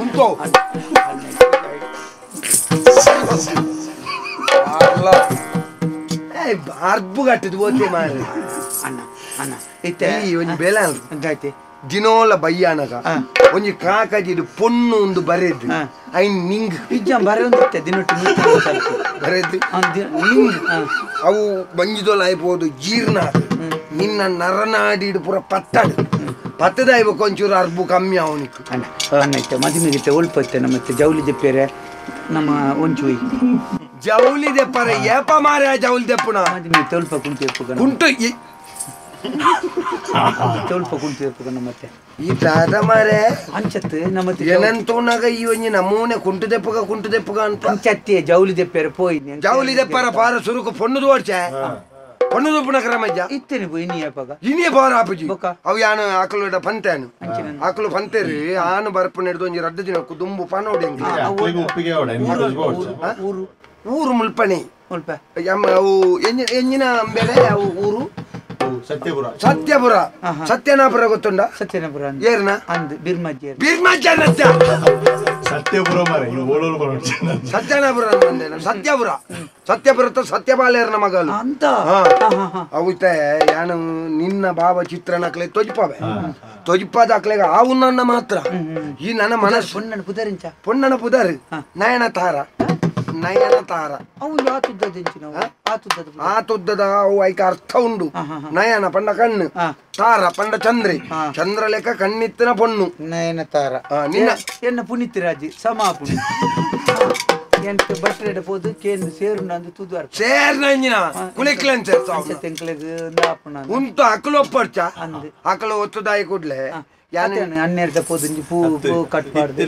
ಉಂಟು ಅರ್ಬು ಕಟ್ಟಿದ್ ಓದ್ತೆ ಮಾರಿ ಅಣ್ಣ ಅಣ್ಣ ಇತ್ತೆ ಒಂಜಿ ಬೆಲೆ ಅಂತಾಯ್ತಿ ದಿನೋಲ ಬಯ್ಯಾನಗ ಒಂಜಿ ಕಾಕಜಿಡು ಪೊಣ್ಣು ಒಂದು ಬರೆದು ಐನ್ ನಿಂಗ್ ನಿಜ ಬರೆಯುತ್ತೆ ದಿನೊಟ್ಟು ಬರೆದು ನಿಂಗ್ ಅವು ಬಂಜಿದೋಲ ಆಯ್ಬೋದು ಜೀರ್ಣ ನಿನ್ನ ನರನಾಡಿಡು ಪೂರ ಪತ್ತಡು ಪತ್ತದ ಆಯ್ಬೇಕು ಒಂಚೂರು ಅರ್ಬು ಕಮ್ಮಿ ಅವನಿಗೆ ಅಣ್ಣ ಅಣ್ಣ ಇತ್ತೆ ಮದುವೆಗಿತ್ತೆ ಒಳ್ಪತ್ತೆ ನಮ್ಮ ಜೌಲಿ ದೆಪ್ಪೇರೆ ನಮ್ಮ ಒಂಚು ಜೌಲಿ ದೆಪ್ಪರ ಏಪ ಮಾರ ಜೌಲಿ ದೆಪ್ಪುನ ಮದುವೆ ತೊಲ್ಪ ಕುಂತು ಕುಂಟು ತೊಲ್ಪ ಕುಂತು ಮತ್ತೆ ಈ ತಾತ ಮಾರೆ ಅಂಚತ್ತು ನಮ್ಮ ಏನಂತೋನಾಗ ಈ ಒಂಜಿ ನಮೂನೆ ಕುಂಟು ದೆಪ್ಪಗ ಅಂತ ಅಂಚತ್ತಿ ಜೌಲಿ ದೆಪ್ಪೇರೆ ಪೋಯ್ ಜೌಲಿ ದೆಪ್ಪರ ಪಾರ ಸುರುಕು ಪೊಣ್ಣುದು ಓಡ್ಚೆ ಪೊಣ್ಣುದು ಪುಣ ಕ್ರಮಜ್ಜ ಇತ್ತೇನೆ ಪೋಯ್ ನೀಯಪ್ಪಾಗ ಇನಿಯ ಪಾರ ಆಪುಜಿ ಅವು ಯಾನು ಆಕಲು ಪಂತೇನು ಆಕಲು ಪಂತೇರಿ ಆನು ಬರ್ಪು ನೆಡ್ದು ಒಂಜಿ ರಡ್ಡು ದಿನ ದುಂಬು ಪಾನ ಊರು ಊರು ಮುಲ್ಪಣಿ ಮುಲ್ಪ ಅವು ಎಂಜಿನ ಬೆಲೆ ಅವು ಊರು ಸತ್ಯಪುರ ಸತ್ಯನಾಪುರ ಗೊತ್ತುಂಡ ಸತ್ಯನಾಪುರ ಏರ್ನ ಅಂದ್ ಬಿರ್ಮಜ್ಜಿ ಸತ್ಯಪುರ ಸತ್ಯನಾಪುರ ಸತ್ಯಪುರ ಸತ್ಯಪಾಲೇರ್ನ ಮಗಲು ಅಂತ ಅವು ಯಾನು ನಿನ್ನ ಭಾವ ಚಿತ್ರಣಕ್ಲೆ ತೊಜಿಪಾದಾಕ್ಲೆಗ ಆವು ನನ್ನ ಮಾತ್ರ ಈ ನನ್ನ ಮನಸ್ಸು ಪೊಣ್ಣನ ಪುದರ್ ನಯನ ತಾರ ಅವು ಆತುದ್ದದ ಅವು ಐಕ ಅರ್ಥ ಉಂಡು ನಯನ ಪಂಡ ಕಣ್ಣು ತಾರ ಪಂಡ ಚಂದ್ರ ಲೆಕ್ಕ ಕಣ್ಣಿತ್ತಿನ ಪೊಣ್ಣು ನಯನ ತಾರ ಎನ್ನ ಪುನಿತ್ ರಾಜಿ ಸಮಾ ಪುನಿ ಎಂತ ಬಸ್ರೆಡ್ ಪೋದು ಕೇಂದ್ರ ಸೇರು ನಂದು ತುದುವಾರ ಸೇರ್ನ ಇಂಜಿನ ಕುಳಿಕ್ಲೆನ್ ಉಂಟು ಅಕಲು ಒಪ್ಪರ್ಚ ಅಕಲು ಒತ್ತುದಾಯಿ ಕೂಡ್ಲೆ ಹನ್ನೆರಡು ಪೋದು ಪೂ ಕಟ್ಬಾರ್ದು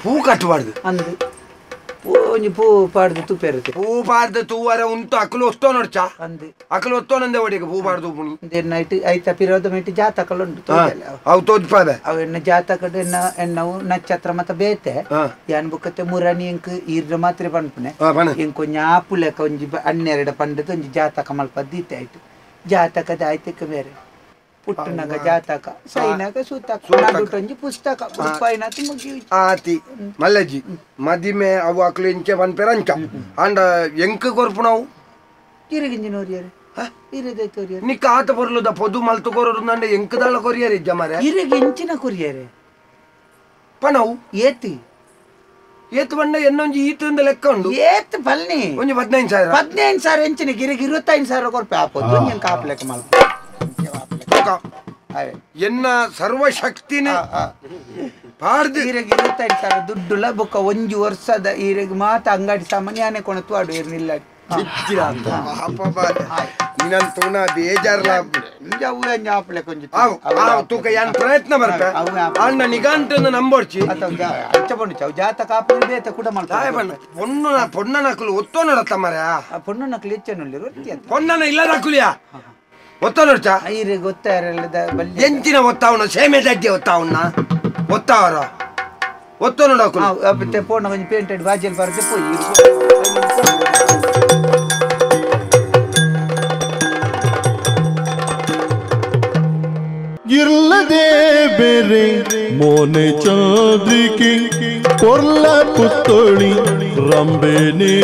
ಪೂ ಕಟ್ಬಾರ್ದು ಅಂದ್ ಒಂಜಿ ಪೂ ಪಾಡ್ದು ತುಪ್ಪೇರುತ್ತೆ ಪೂ ಪಾಡ್ದು ತೂವರ ಉಂಟು ಅಕಲು ಒಸ್ತೋ ನೋಡ್ಚ ಅಂದ್ ಅಕಲು ಒತ್ತೋನಂದೆ ಒಡಿಗೆ ಪೂ ಪಾಡ್ದು ಪುಣಿ ನೈಟ್ ಐತ ಪಿರೋದ ಮೇಟಿ ಜಾತಕಲುಂಟು ಅವು ತೋಜ್ಪಾದ ಅವು ಎನ್ನ ಜಾತಕಡು ಎನ್ನವು ನಕ್ಷತ್ರ ಮತ್ತ ಬೇತೆ ಯಾನ್ ಬುಕ್ಕತ್ತೆ ಮುರಾನಿ ಎಂಕ್ ಈರ್ದ ಮಾತ್ರ ಪಂಪನೆ ಎಂಕ್ ಒಂಜಿ ಆಪು ಲೆಕ್ಕ ಒಂಜಿ 12 ಪಂಡದ ಒಂಜಿ ಜಾತಕ ಮಲ್ಪದ್ದೀತೆ ಆಯ್ತು ಜಾತಕದ ಆಯ್ತಕ್ಕ ಬೇರೆ ಪುಟ್ಟನಾಗ ಜಾತಕ ಸೈನಾಗ ಸೂತಕ ಪುಸ್ತಕ ಆತಿ ಮಲ್ಲಜಿ ಮದಿಮೆ ಅವು ಅಕ್ಲು ಇಂಚೆ ಬಂದ್ಪೇರಂಚ ಅಂಡ ಎಂಕ್ ಕೊರ್ಪು ನಾವು ಇರಗಿಂಜಿನೋರಿಯರೆ ಇರದೈತೋರಿಯರೆ ನಿಕ್ಕ ಆತ ಬರ್ಲುದ ಪೊದು ಮಲ್ತು ಕೊರೋರು ನಂಡೆ ಎಂಕದಾಳ ಕೊರಿಯರಿ ಜಮರೆ ಇರಗಿ ಇಂಚಿನ ಕೊರಿಯರೆ ಪಣವು ಏತಿ ಏತ್ ಬಂಡ ಎನ್ನೊಂಜಿ ಈತಂದ ಲೆಕ್ಕ ಉಂಡು ಏತ್ ಬಲ್ನಿ ಒಂಜಿ 15,000 ಎಂಚಿನ ಗಿರಿಗೆ 25,000 ಕೊರ್ಪೆ ಆಪೊಂದು ಎಂಕ ಆಪ್ ಲೆಕ್ಕ ಮಲ್ಪ ಎನ್ನ ಸರ್ವಶಕ್ತಿನ ಪಾಡ್ದು ಈರೆಗೆ 25,000 ದುಡ್ಡುಲ ಬೊಕ್ಕ ಒಂಜಿ ವರ್ಷದ ಈರೆಗೆ ಮಾತ ಅಂಗಡಿ ಸಾಮಾನ್ಯ ಆನೆ ಕೊಣತು ಆಡು ಇರ್ನಿಲ್ಲ ನೀನಂತೂನ ಬೇಜಾರ್ಲ ತೂಕ ಯಾನ್ ಪ್ರಯತ್ನ ಬರ್ಪ ಅಣ್ಣ ನಿಗಾಂಟನ್ನು ನಂಬೋಡ್ಚಿ ಜಾತಕ ಆಪುನಿ ಬೇತ ಕೂಡ ಮಾಡ್ತಾರೆ ಪೊಣ್ಣ ನಕಲು ಒತ್ತೋ ನೋಡತ್ತ ಮರ ಪೊಣ್ಣ ನಕಲು ಹೆಚ್ಚನೊಳ್ಳಿರು ಪೊಣ್ಣನ ಇಲ್ಲದ ನಕುಲಿಯಾ ಒತ್ತ ನೋಡ್ಚ ಐರೆ ಗೊತ್ತಾರಲ್ಲದ ಎಂಚಿನ ಒತ್ತಾವಣ ಸೇಮೆ ದಡ್ಡಿ ಒತ್ತಾವಣ್ಣ ಒತ್ತಾವರ ಒತ್ತ ನೋಡಕು ಪೋಣ ಕೊಂಚ ಪೇಂಟೆಡ್ ಬಾಜಿಯಲ್ಲಿ ಬರದೆ ಪೋಯಿ ಇರ್ಲದೆ ಬೇರೆ ಮೋನೆ ಚಾದ್ರಿಕೆ ಕೊರ್ಲ ಪುತ್ತೊಳಿ ರಂಬೆನೇ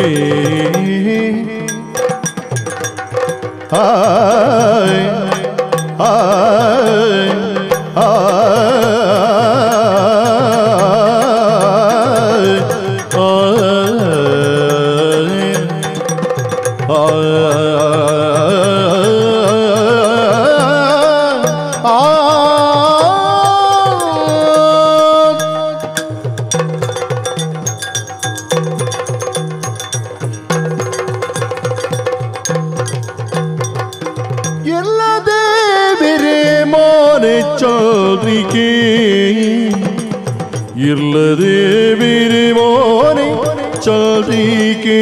ಹಾಯ್ ಹಾಯ್ ചാദ്രിക്ക് ഇല്ലതേ വേറെ മോനെ ചാദ്രിക്ക്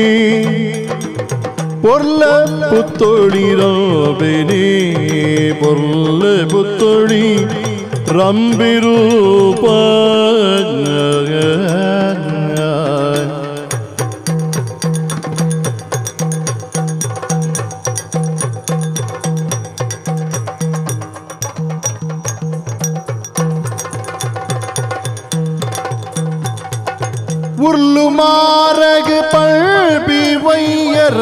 പൊർല പുത്തൊളി രാബനെ പൊർല പുത്തൊളി റംബിരൂപ ഉർലു മാരക പൾപി വയ്യര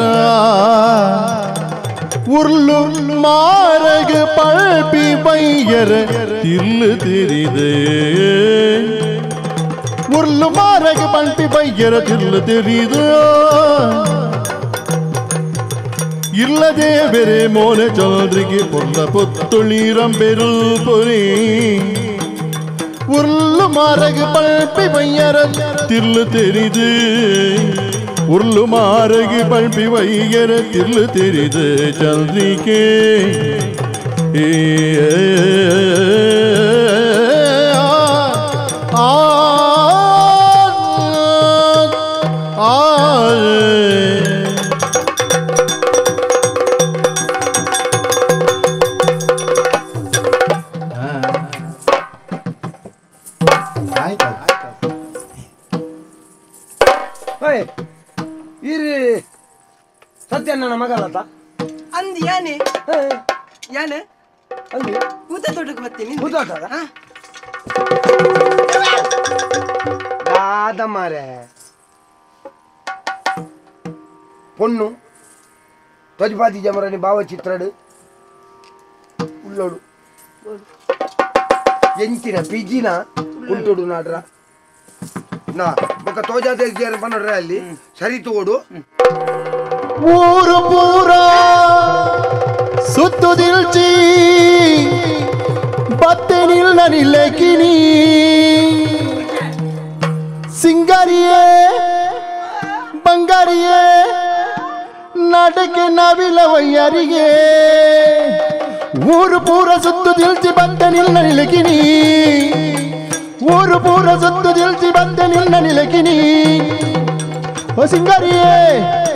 ഉർലു മാരക പൾപി വയ്യര തില്ല് തിരിതേ ഉർലു മാരക പൾപി വയ്യര തില്ല് തിരിതേ ഇല്ലതേ ಬೇರೆ ಮೋನೆ ಚಂದ್ರಿಗೆ ಪೊಲ್ಲ ಪೊತ್ತುಳಿ ರಂಬೆರು ಪೊರಿ ಉರ್ಲು ಮಾರಗ ಪಳ್ಪಿ ಬಯ್ಯರ ತಿರ್ಲು ತೆರಿದು ಉರ್ಲು ಮಾರಗ ಪಳ್ಪಿ ಬಯ್ಯರ ತಿರ್ಲು ತೆರಿದು ಚಂದ್ರಿಕೆ ಸತ್ಯಣ್ಣ ಮಗಲತ್ತ ಅಂದ್ ಯಾನೆ ಯಾನೆ ಅಂದಿ ಊಟ ತೋಟಕ್ಕೆ ಬರ್ತೀನಿ ಕೂತೋಟದ ದಾದ ಮಾರೆ పొన్ను తొజిపాతి జమరని భావచిత్రుడు ఉల్లోడు ఎంచిన పిజిన ఉంటుడు నాడ్రా నా ఒక తోజా తెచ్చారు పన్నడ్రా ಅಲ್ಲಿ ಸರಿ ತೋಡು ಊರು ಪೂರ ಸುತ್ತುದಿಲ್ಚಿ ಬತ್ತೆ ನಿಲ್ಲ ನಿಲ್ಲಕಿನಿ ಸಿಂಗಾರಿಯೇ ಬಂಗಾರಿಯೇ ನಾಟಕ್ಕೆ ನವಿಲವಯ್ಯರಿಗೆ ಊರು ಪೂರ ಸುತ್ತುದಿಲ್ಚಿ ಬತ್ತೆ ನಿಲ್ಲ ನಿಲಕಿನಿ ಊರು ಪೂರ ಸುತ್ತುದಿಲ್ಚಿ ಬತ್ತೆ ನಿಲ್ಲ ನಿಲಕಿನಿ ಓ ಸಿಂಗಾರಿಯೇ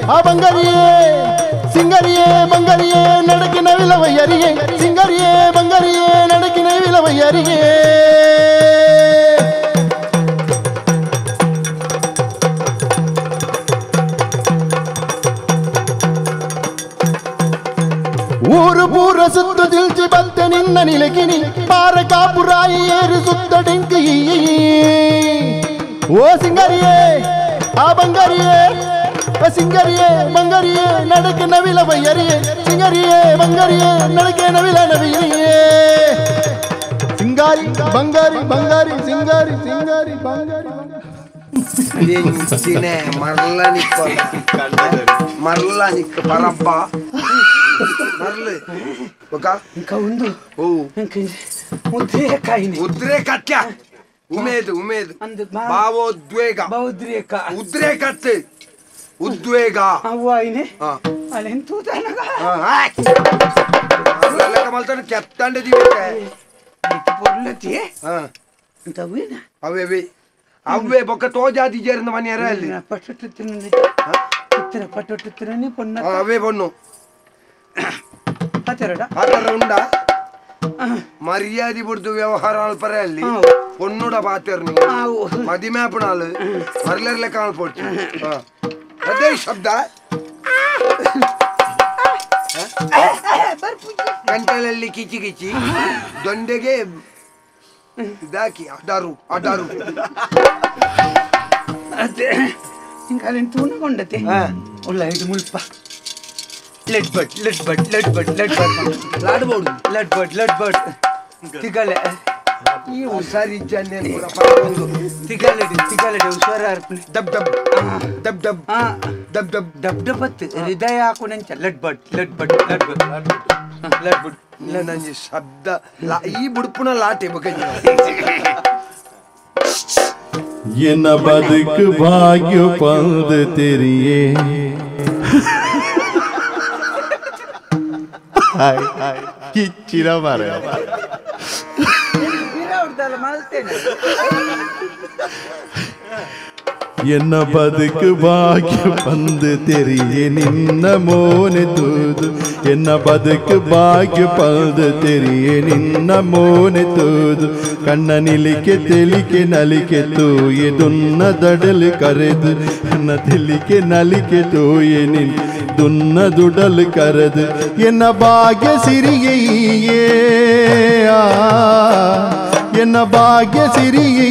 ಆ ಬಂಗಾರಿಯೇ ಸಿಂಗಾರಿಯೇ ಬಂಗಾರಿಯೇ ನಡಕ್ಕೆ ನವಿಲವಯ್ಯರಿಗೆ ಸಿಂಗಾರಿಯೇ ಬಂಗಾರಿಯೇ ನಡಕ್ಕೆ ನವಿಲವಯ್ಯರಿಗೆ ಊರು ಪೂರ ಸುತ್ತು ದಿಲ್ಚಿ ಬಂತೆ ನಿನ್ನ ನಿಲಕಿನಿ ಪಾರ ಕಾಪುರಾಯಿ ಏರಿ ಸುತ್ತ ಡೆಂಕಿ ಓ ಸಿಂಗಾರಿಯೇ ಆ ಬಂಗಾರಿಯೇ ಸಿಂಗರಿಯೇ ಬಂಗಾರಿಯೇ ನಡಕ್ಕೆ ನವಿಲ ಬಯ್ಯರಿಯೇ ಸಿಂಗರಿಯೇ ಬಂಗಾರಿಯೇ ನಡಕ್ಕೆ ನವಿಲ ನವಿಯೇ ಸಿಂಗಾರಿ ಬಂಗಾರಿ ಬಂಗಾರಿ ಸಿಂಗಾರಿ ಸಿಂಗಾರಿ ಬಂಗಾರಿ ಎಂಚಿನೆ ಮರಲ ನಿಕ್ಕೋಲ್ಲ ಮರಲ ನಿಕ್ಕ ಪರಪ್ಪ ಮರಲು ಒಕ್ಕ ಇಂಕ ಒಂದು ಓ ಮುದ್ರೆ ಕಾಯಿನಿ ಉದ್ರೆ ಕಟ್ಯ ಉಮೇದು ಉಮೇದು ಭಾವೋದ್ವೇಗ ಬೌದ್ರೇಕ ಉದ್ರೇಕತ್ತು ಉದ್ವೇಗ ಅವ್ವ ಐನೆ ಅಲೆಂತೂ ತನಗ ಮಲ್ತಾನೆ ಕೆತ್ತಂಡೆ ದಿವಕ್ಕೆ ಪೊರ್ಲತಿ ಅಂತ ಅವೇನ ಅವೇ ಅವೇ ಬೊಕ್ಕ ತೋಜಾದಿ ಜೇರ್ನ ಮನೆಯರ ಅಲ್ಲಿ ಪಟ್ಟೊಟ್ಟು ತಿನ್ನ ಪಟ್ಟೊಟ್ಟು ತಿನ್ನ ಪೊನ್ನ ಅವೇ ಬೊನ್ನು ಆತರ ಉಂಡ ಮರ್ಯಾದೆ ಬಿಡ್ದು ವ್ಯವಹಾರ ಅಲ್ಪರೆ ಅಲ್ಲಿ பொண்ணுட பாத்தர் நீ மதிமேப்பனாலு மரலர்ல கால் போச்சு ಅದೇ ಶಬ್ದ ಗಂಟಲಲ್ಲಿ ಕಿಚಿ ಕಿಚಿ ದೊಂಡೆಗೆ ಇದಾಕಿ ಅಡಾರು ಅಡಾರು ಅದೇ ಹಿಂಗಾಲಿನ ತೂನಗೊಂಡತೆ ಒಳ್ಳ ಇದು ಮುಲ್ಪ ಲೆಡ್ ಬಟ್ ಲೆಡ್ ಬಟ್ ಲೆಡ್ ಬಟ್ ಲೆಡ್ ಬಟ್ ಲಾಡ್ಬೋದು ಲೆಡ್ ಬಟ್ ಲೆಡ್ ಬಟ್ ತಿಗಲೆ ಈ ಹುಷಾರಿ ಜನ್ನೆ ತಿಗಲೆಡಿ ಹುಷಾರ ದಬ್ ದಬ್ ದಬ್ ದಬ್ ದಬ್ ದಬ್ ಡಬ್ ಡಬತ್ ಹೃದಯ ಹಾಕೊಂಡ ಲೆಡ್ ಬಟ್ ಲೆಡ್ ಬಟ್ ಲೆಡ್ ಬಟ್ ಲೆಡ್ ಬಟ್ ನಂಜಿ ಶಬ್ದ ಈ ಬುಡುಪುನ ಲಾಟೆ ಬಗ್ಗೆ ಎನ್ನ ಬದುಕು ಭಾಗ್ಯ ಪಂದು ತೆರಿಯೇ ಕಿಚ್ಚಿರ ಮರ ಬರ್ತೇನೆ. ಎನ್ನ ಬದುಕು ಭಾಗ್ಯ ಬಂದು ತೆರಿಯೆ ನಿನ್ನ ಮೋನೆ ತೂದು ಎನ್ನ ಬದುಕು ಭಾಗ್ಯ ಬಂದು ತೆರಿಯೆ ನಿನ್ನ ಮೋನೆ ತೂದು ಕಣ್ಣ ನಿಲಿಕೆ ತೆಲಿಕೆ ನಲಿಕೆ ತೂಯೆ ದುನ್ನ ದಡಲು ಕರೆದು ನನ್ನ ತೆಲಿಕೆ ನಲಿಕೆ ತೂಯೆ ನಿನ್ ದುನ್ನ ದುಡಲು ಕರೆದು ಎನ್ನ ಭಾಗ್ಯ ಸಿರಿಯೇ ಎನ್ನ ಭಾಗ್ಯ ಸಿರಿಯೇ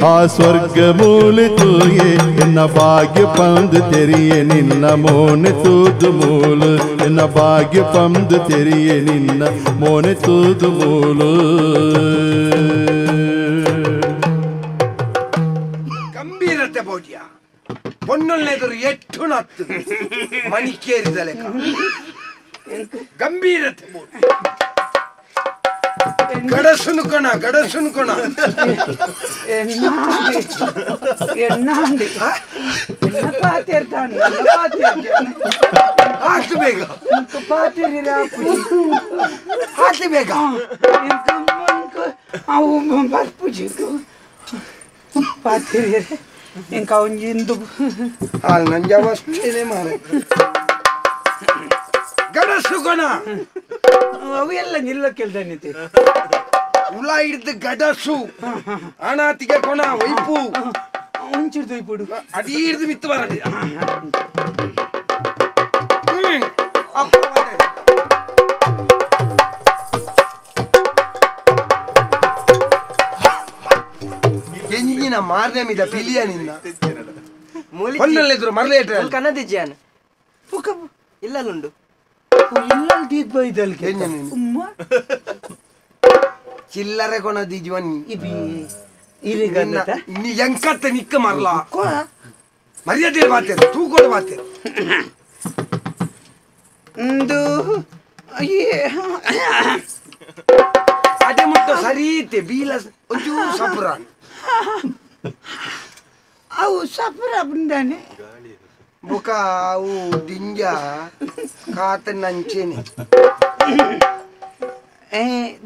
ಆ ಸ್ವರ್ಗ ಮೂಲೆ ತೂಯೆ ಎನ್ನ ಭಾಗ್ಯ ಪಂದು ತೆರಿಯೆ ನಿನ್ನ ಮೋನೆ ತೂದು ಮೂಲು ಎನ್ನ ಭಾಗ್ಯ ಪಂದು ತೆರಿಯೆ ನಿನ್ನ ಮೋನೆ ತೂದು ಮೂಲು ಗಂಭೀರತೆ ಬೋಡ್ಯ ಪೊನ್ನೊಳ್ಳೆದರು ಎಟ್ಟು ನತ್ತು ಮಣಿಕೇರಿದಲೆ ಗಂಭೀರತೆ ಗಡಸುನುಕೋಣ ಗಡಸುನುಕೋಣ ಹಾಕಿ ಬೇಗ ಹಾಕಿ ಬೇಗ ಅವು ಬರ್ಪುಜಿ ಪಾತಿರಿ ಇಂಕ ಒಂಜಿಂದು ಹಾಲು ನಂಜ ವಸ್ತೇನೆ ಮಾರೆ ಗಡಸುಕೋಣ ಅವು ಎಲ್ಲ ನಿಲ್ಲ ಕೆಲ್ದನಿತೆ ಹುಳ ಹಿಡಿದು ಗಡಸು ಅನಾತಿಗೆ ಕೊಣ ವೈಪು ಒಂಚಿಡ್ದು ಇಪ್ಪುಡು ಅಡಿ ಹಿಡಿದು ಮಿತ್ತು ಬರಲಿ ಎಂಜಿನ ಮಾರನೆ ಮಿದ ಪಿಲಿಯನಿಂದ ಹೊನ್ನಲ್ಲೆದ್ರು ಮರಲೇ ಕನ್ನದಿಜ್ಜಾನ ಇಲ್ಲಲ್ಲುಂಡು ಚಿಲ್ಲರೆ ಕೊನ ದಿಜ್ವನಿ ನೀ ಎಂಕತ್ತ ನಿಕ್ಕ ಮರಲ ಮರ್ಯಾದೆ ಬಾತೇನೆ ತೂ ಕೊಡು ಬಾತೇನೆ ಅದೇ ಮುಟ್ಟ ಸರೀತೆ ಬೀಲ ಒಂಚೂ ಸಪುರ ಅವು ಸಪುರ ಬಂದಾನೆ ಬುಕ ಅವು ದಿಂಜ ಕಾತ ನಂಚೇನೆ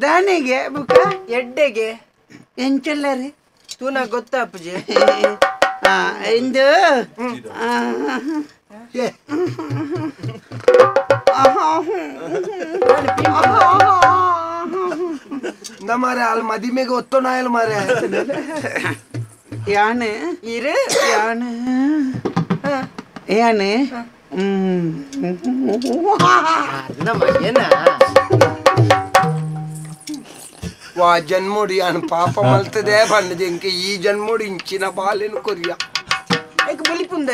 ದಾನೆಗೆ ಬುಕ ಎಡ್ಡೆಗೆ ಎಂಚಲ್ಲರಿ ತೂನ ಗೊತ್ತಾ ಅಪ್ಪಜಿ ಇಂದು ಮಾರೆ ಅಲ್ಲಿ ಮದಿಮೆಗೆ ಒತ್ತೋಣ ಅಲ್ಲ ಮಾರೆ ಯಾನೆ ಇರೆ ಯಾನೆ ಯಾನೆ ಮಯ್ಯನ ವಾ ಜನ್ಮೋಡಿ ಅನ್ ಪಾಪ ಮಲ್ತದೆ ಬಣ್ಣದ ಎಂಕೆ ಈ ಜನ್ಮೋಡಿ ಇಂಚಿನ ಬಾಲೆನು ಕೊರಿಯ ಬಲಿಪುಂದ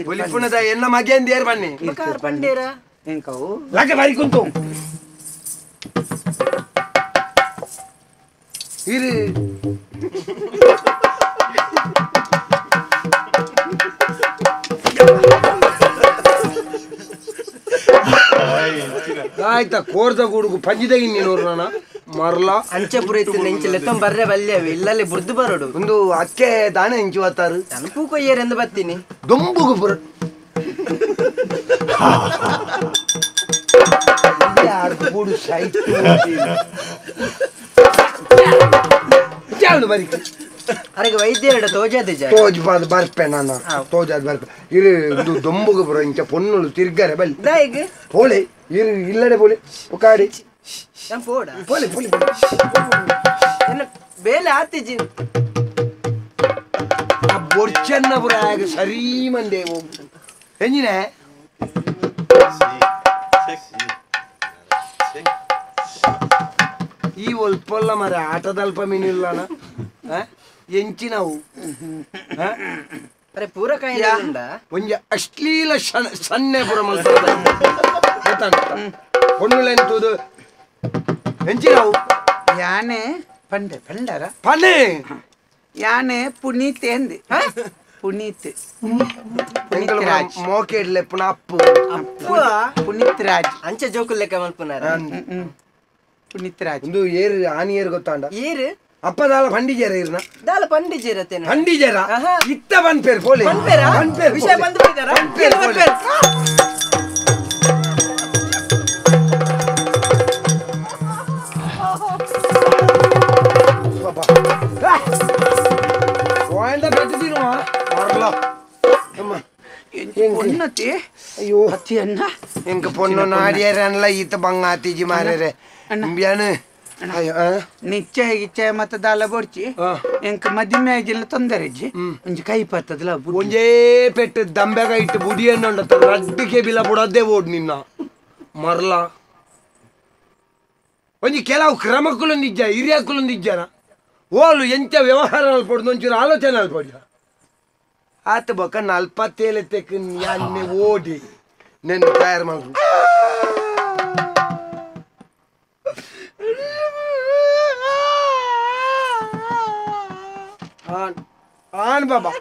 ಬಲಿಪುಣದ ಎನ್ನ ಮಗೆಂದ ಏರ್ ಬನ್ನಿ ಪಂಡೇರ ಎಂಕವು ಲಗೆ ಬಾರಿ ಕುಂತು ಇರಿ ಆಯ್ತಾ ಕೋರ್ದ ಗುಡುಗು ಪಂಜಿದ ಇನ್ನೇನೋರು ನಾನ ಮರ್ಲ ಅಂಚಪುರ ಇತ್ತು ನೆಂಚಲೆತ್ತ ಬರ್ರೆ ಬಲ್ಯವೆ ಇಲ್ಲಲ್ಲಿ ಬುರ್ದು ಬರೋಡು ಒಂದು ಅಕ್ಕೆ ದಾನೆ ಹೆಂಚು ಹೊತ್ತಾರು ತನಪೂ ಕೊಯ್ಯರೆಂದು ಬರ್ತೀನಿ ದೊಂಬುಗು ಬರ ಬೂಡು ಸಾಯ್ತು ಬರೀ ಅರೆಗೆ ವೈದ್ಯ ಎರಡು ತೋಜಾದ ತೋಜ್ಬಾದ್ ಬರ್ಪೆ ನಾನು ತೋಜಾದ್ ಬರ್ಪೆ ಇರು ಇದು ದೊಂಬುಗು ಬರೋ ಇಂಚ ಪೊನ್ನಳು ತಿರ್ಗಾರೆ ಬಲ್ಲಿ ದಾಯಿಗೆ ಪೋಳೆ ಇರು ಇಲ್ಲಡೆ ಪೋಳೆ ಉಕಾಡಿ ಪೋಡ ಪೋಳೆ ಪೋಳೆ ಬೇಲೆ ಆತಿಜಿ ಬೊರ್ಚನ್ನ ಪುರ ಸರಿ ಮಂದೆ ಎಂಜಿನೆ ಈ ಒಲ್ಪಲ್ಲ ಮರ ಆಟದಲ್ಪ ಮೀನಿಲ್ಲಣ ಎಂಚಿನವು ಅರೆ ಪೂರ ಕಾಯಿ ಒಂಜ ಅಶ್ಲೀಲ ಸನ್ನೆ ಪುರ ಮಲ್ಪದ ಹೊಣ್ಣುಳೆಂತುದು ಎಂಚಿನವು ಯಾನೆ ಪಂಡೆ ಪಂಡರ ಪನೆ ಯಾನೆ ಪುನೀತ್ ಎಂದಿ ಪುನೀತ್ ಮೋಕೆ ಇಡ್ಲೆ ಪುನ ಅಪ್ಪು ಪುನೀತ್ ರಾಜ್ ಅಂಚೆ ಜೋಕು ಲೆಕ್ಕ ಮಲ್ಪುನಾರ ಪುನೀತ್ ರಾಜ್ ಒಂದು ಏರು ಆನಿ ಏರು ಗೊತ್ತಾಂಡ ಏರು ಅಪ್ಪ ದಾಲ ಪಂಡಿಜೇರ ಇರ್ನ ದಾಲ ಪಂಡಿಜೇರತೇನೆ ಪಂಡಿಜೇರ ಇತ್ತ ಬನ್ಪೇರ್ ಪೋಲೆ ಬನ್ಪೇರ ವಿಷಯ ಬಂದು ಬಿದ್ದಾರ ಬನ್ಪೇರ പൊന്നത്തി ಅಯ್ಯೋ ಅತ್ತಿ ಅಣ್ಣ ಎಂಕ ಪೊಣ್ಣು ನಾಡಿಯರನ್ಲ ಈತ ಬಂಗಾತಿಜಿ ಮಾರ್ಯಾರೆ ಬ್ಯಾನು ನಿಚ್ಚ ಗಿಚ್ಚ ಮತ್ತೆ ದಾಲ ಬೊಡ್ಚಿ ಎಂಕ ಮದಿಮೆ ಆಗಿಲ್ಲ ತೊಂದರೆ ಇಜ್ಜಿ ಒಂಜಿ ಕೈ ಪತ್ತದಲ್ಲ ಒಂಜೇ ಪೆಟ್ಟು ದಂಬೆಗ ಇಟ್ಟು ಬುಡಿಯನ್ನ ರಡ್ಡಿಗೆ ಬಿಲ ಬುಡದ್ದೇ ಓಡ್ ನಿನ್ನ ಮರ್ಲ ಒಂಜಿ ಕೆಲವು ಕ್ರಮಕ್ಕುಲೊಂದಿಜ್ಜ ಹಿರಿಯಕ್ಕುಲೊಂದಿಜ್ಜನ ಓಲು ಎಂಚ ವ್ಯವಹಾರ ಅಲ್ಪಡ್ದು ಒಂಚೂರು ಆಲೋಚನೆ ಅಲ್ಪಡ್ಯ ಆತ ಬೊಕ್ಕ 47 ತೆಕ್ಕ ಯಾನ್ನೆ ಓಡಿ ನೆನ್ನ ತಯಾರು ಮಾಡ್ರು ಆನ್ ಬಾಬಾ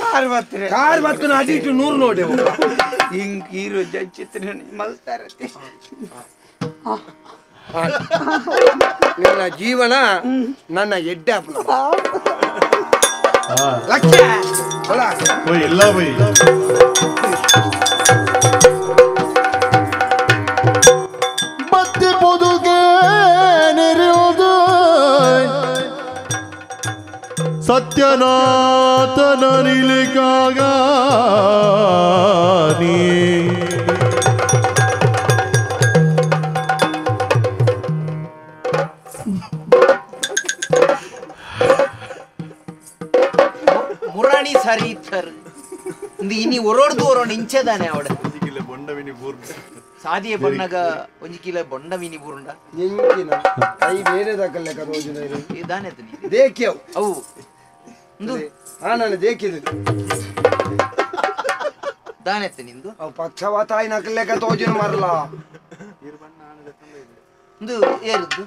ಕಾರ್ ಬರ್ತಾರೆ ಕಾರ್ ಬರ್ತನ ಅದಿಟ್ಟು 100 ನೋಡಿ ಹಿಂಗ್ ಹೀರೋ ಜಜ್ಜಿತ್ರ ಮಲ್ತಾರೆ ನಿನ್ನ ಜೀವನ ನನ್ನ ಎಡ್ಡೆ ಇಲ್ಲ ಬೈ ಮತ್ತೆ ಬದುಗೆ ನೆರೆಯುವುದು ಸತ್ಯನಾಥನ ನಿಲಿಕಾಗ ನೀ മുറാണി സരീത്തർ ഇനി ഒരോടു ഓരോണ്ട് ഇഞ്ചതാനെ അവിടെ സാദിയെ പണ്ണಗ ಒಂಜಿ ಕಿಲೋ ಬೊಂಡ ಮೀನಿ ಬೂರುಂಡ ಎಂಕಿನ ಕೈ ಬೇರೆ ತಕಲ್ಲೆ ಕದೋಜನ ಇದಾನೆ ತನಿ ದೇಖ್ಯವ್ ಅವು ಇಂದು ನಾನು ದೇಖಿದೆ ದಾನೆ ತನಿ ಇಂದು ಅವು ಪಕ್ಷವಾತಾಯಿ ನಕಲ್ಲೆ ಕದೋಜನ ಮರಲ ಇಂದು ಏರುದು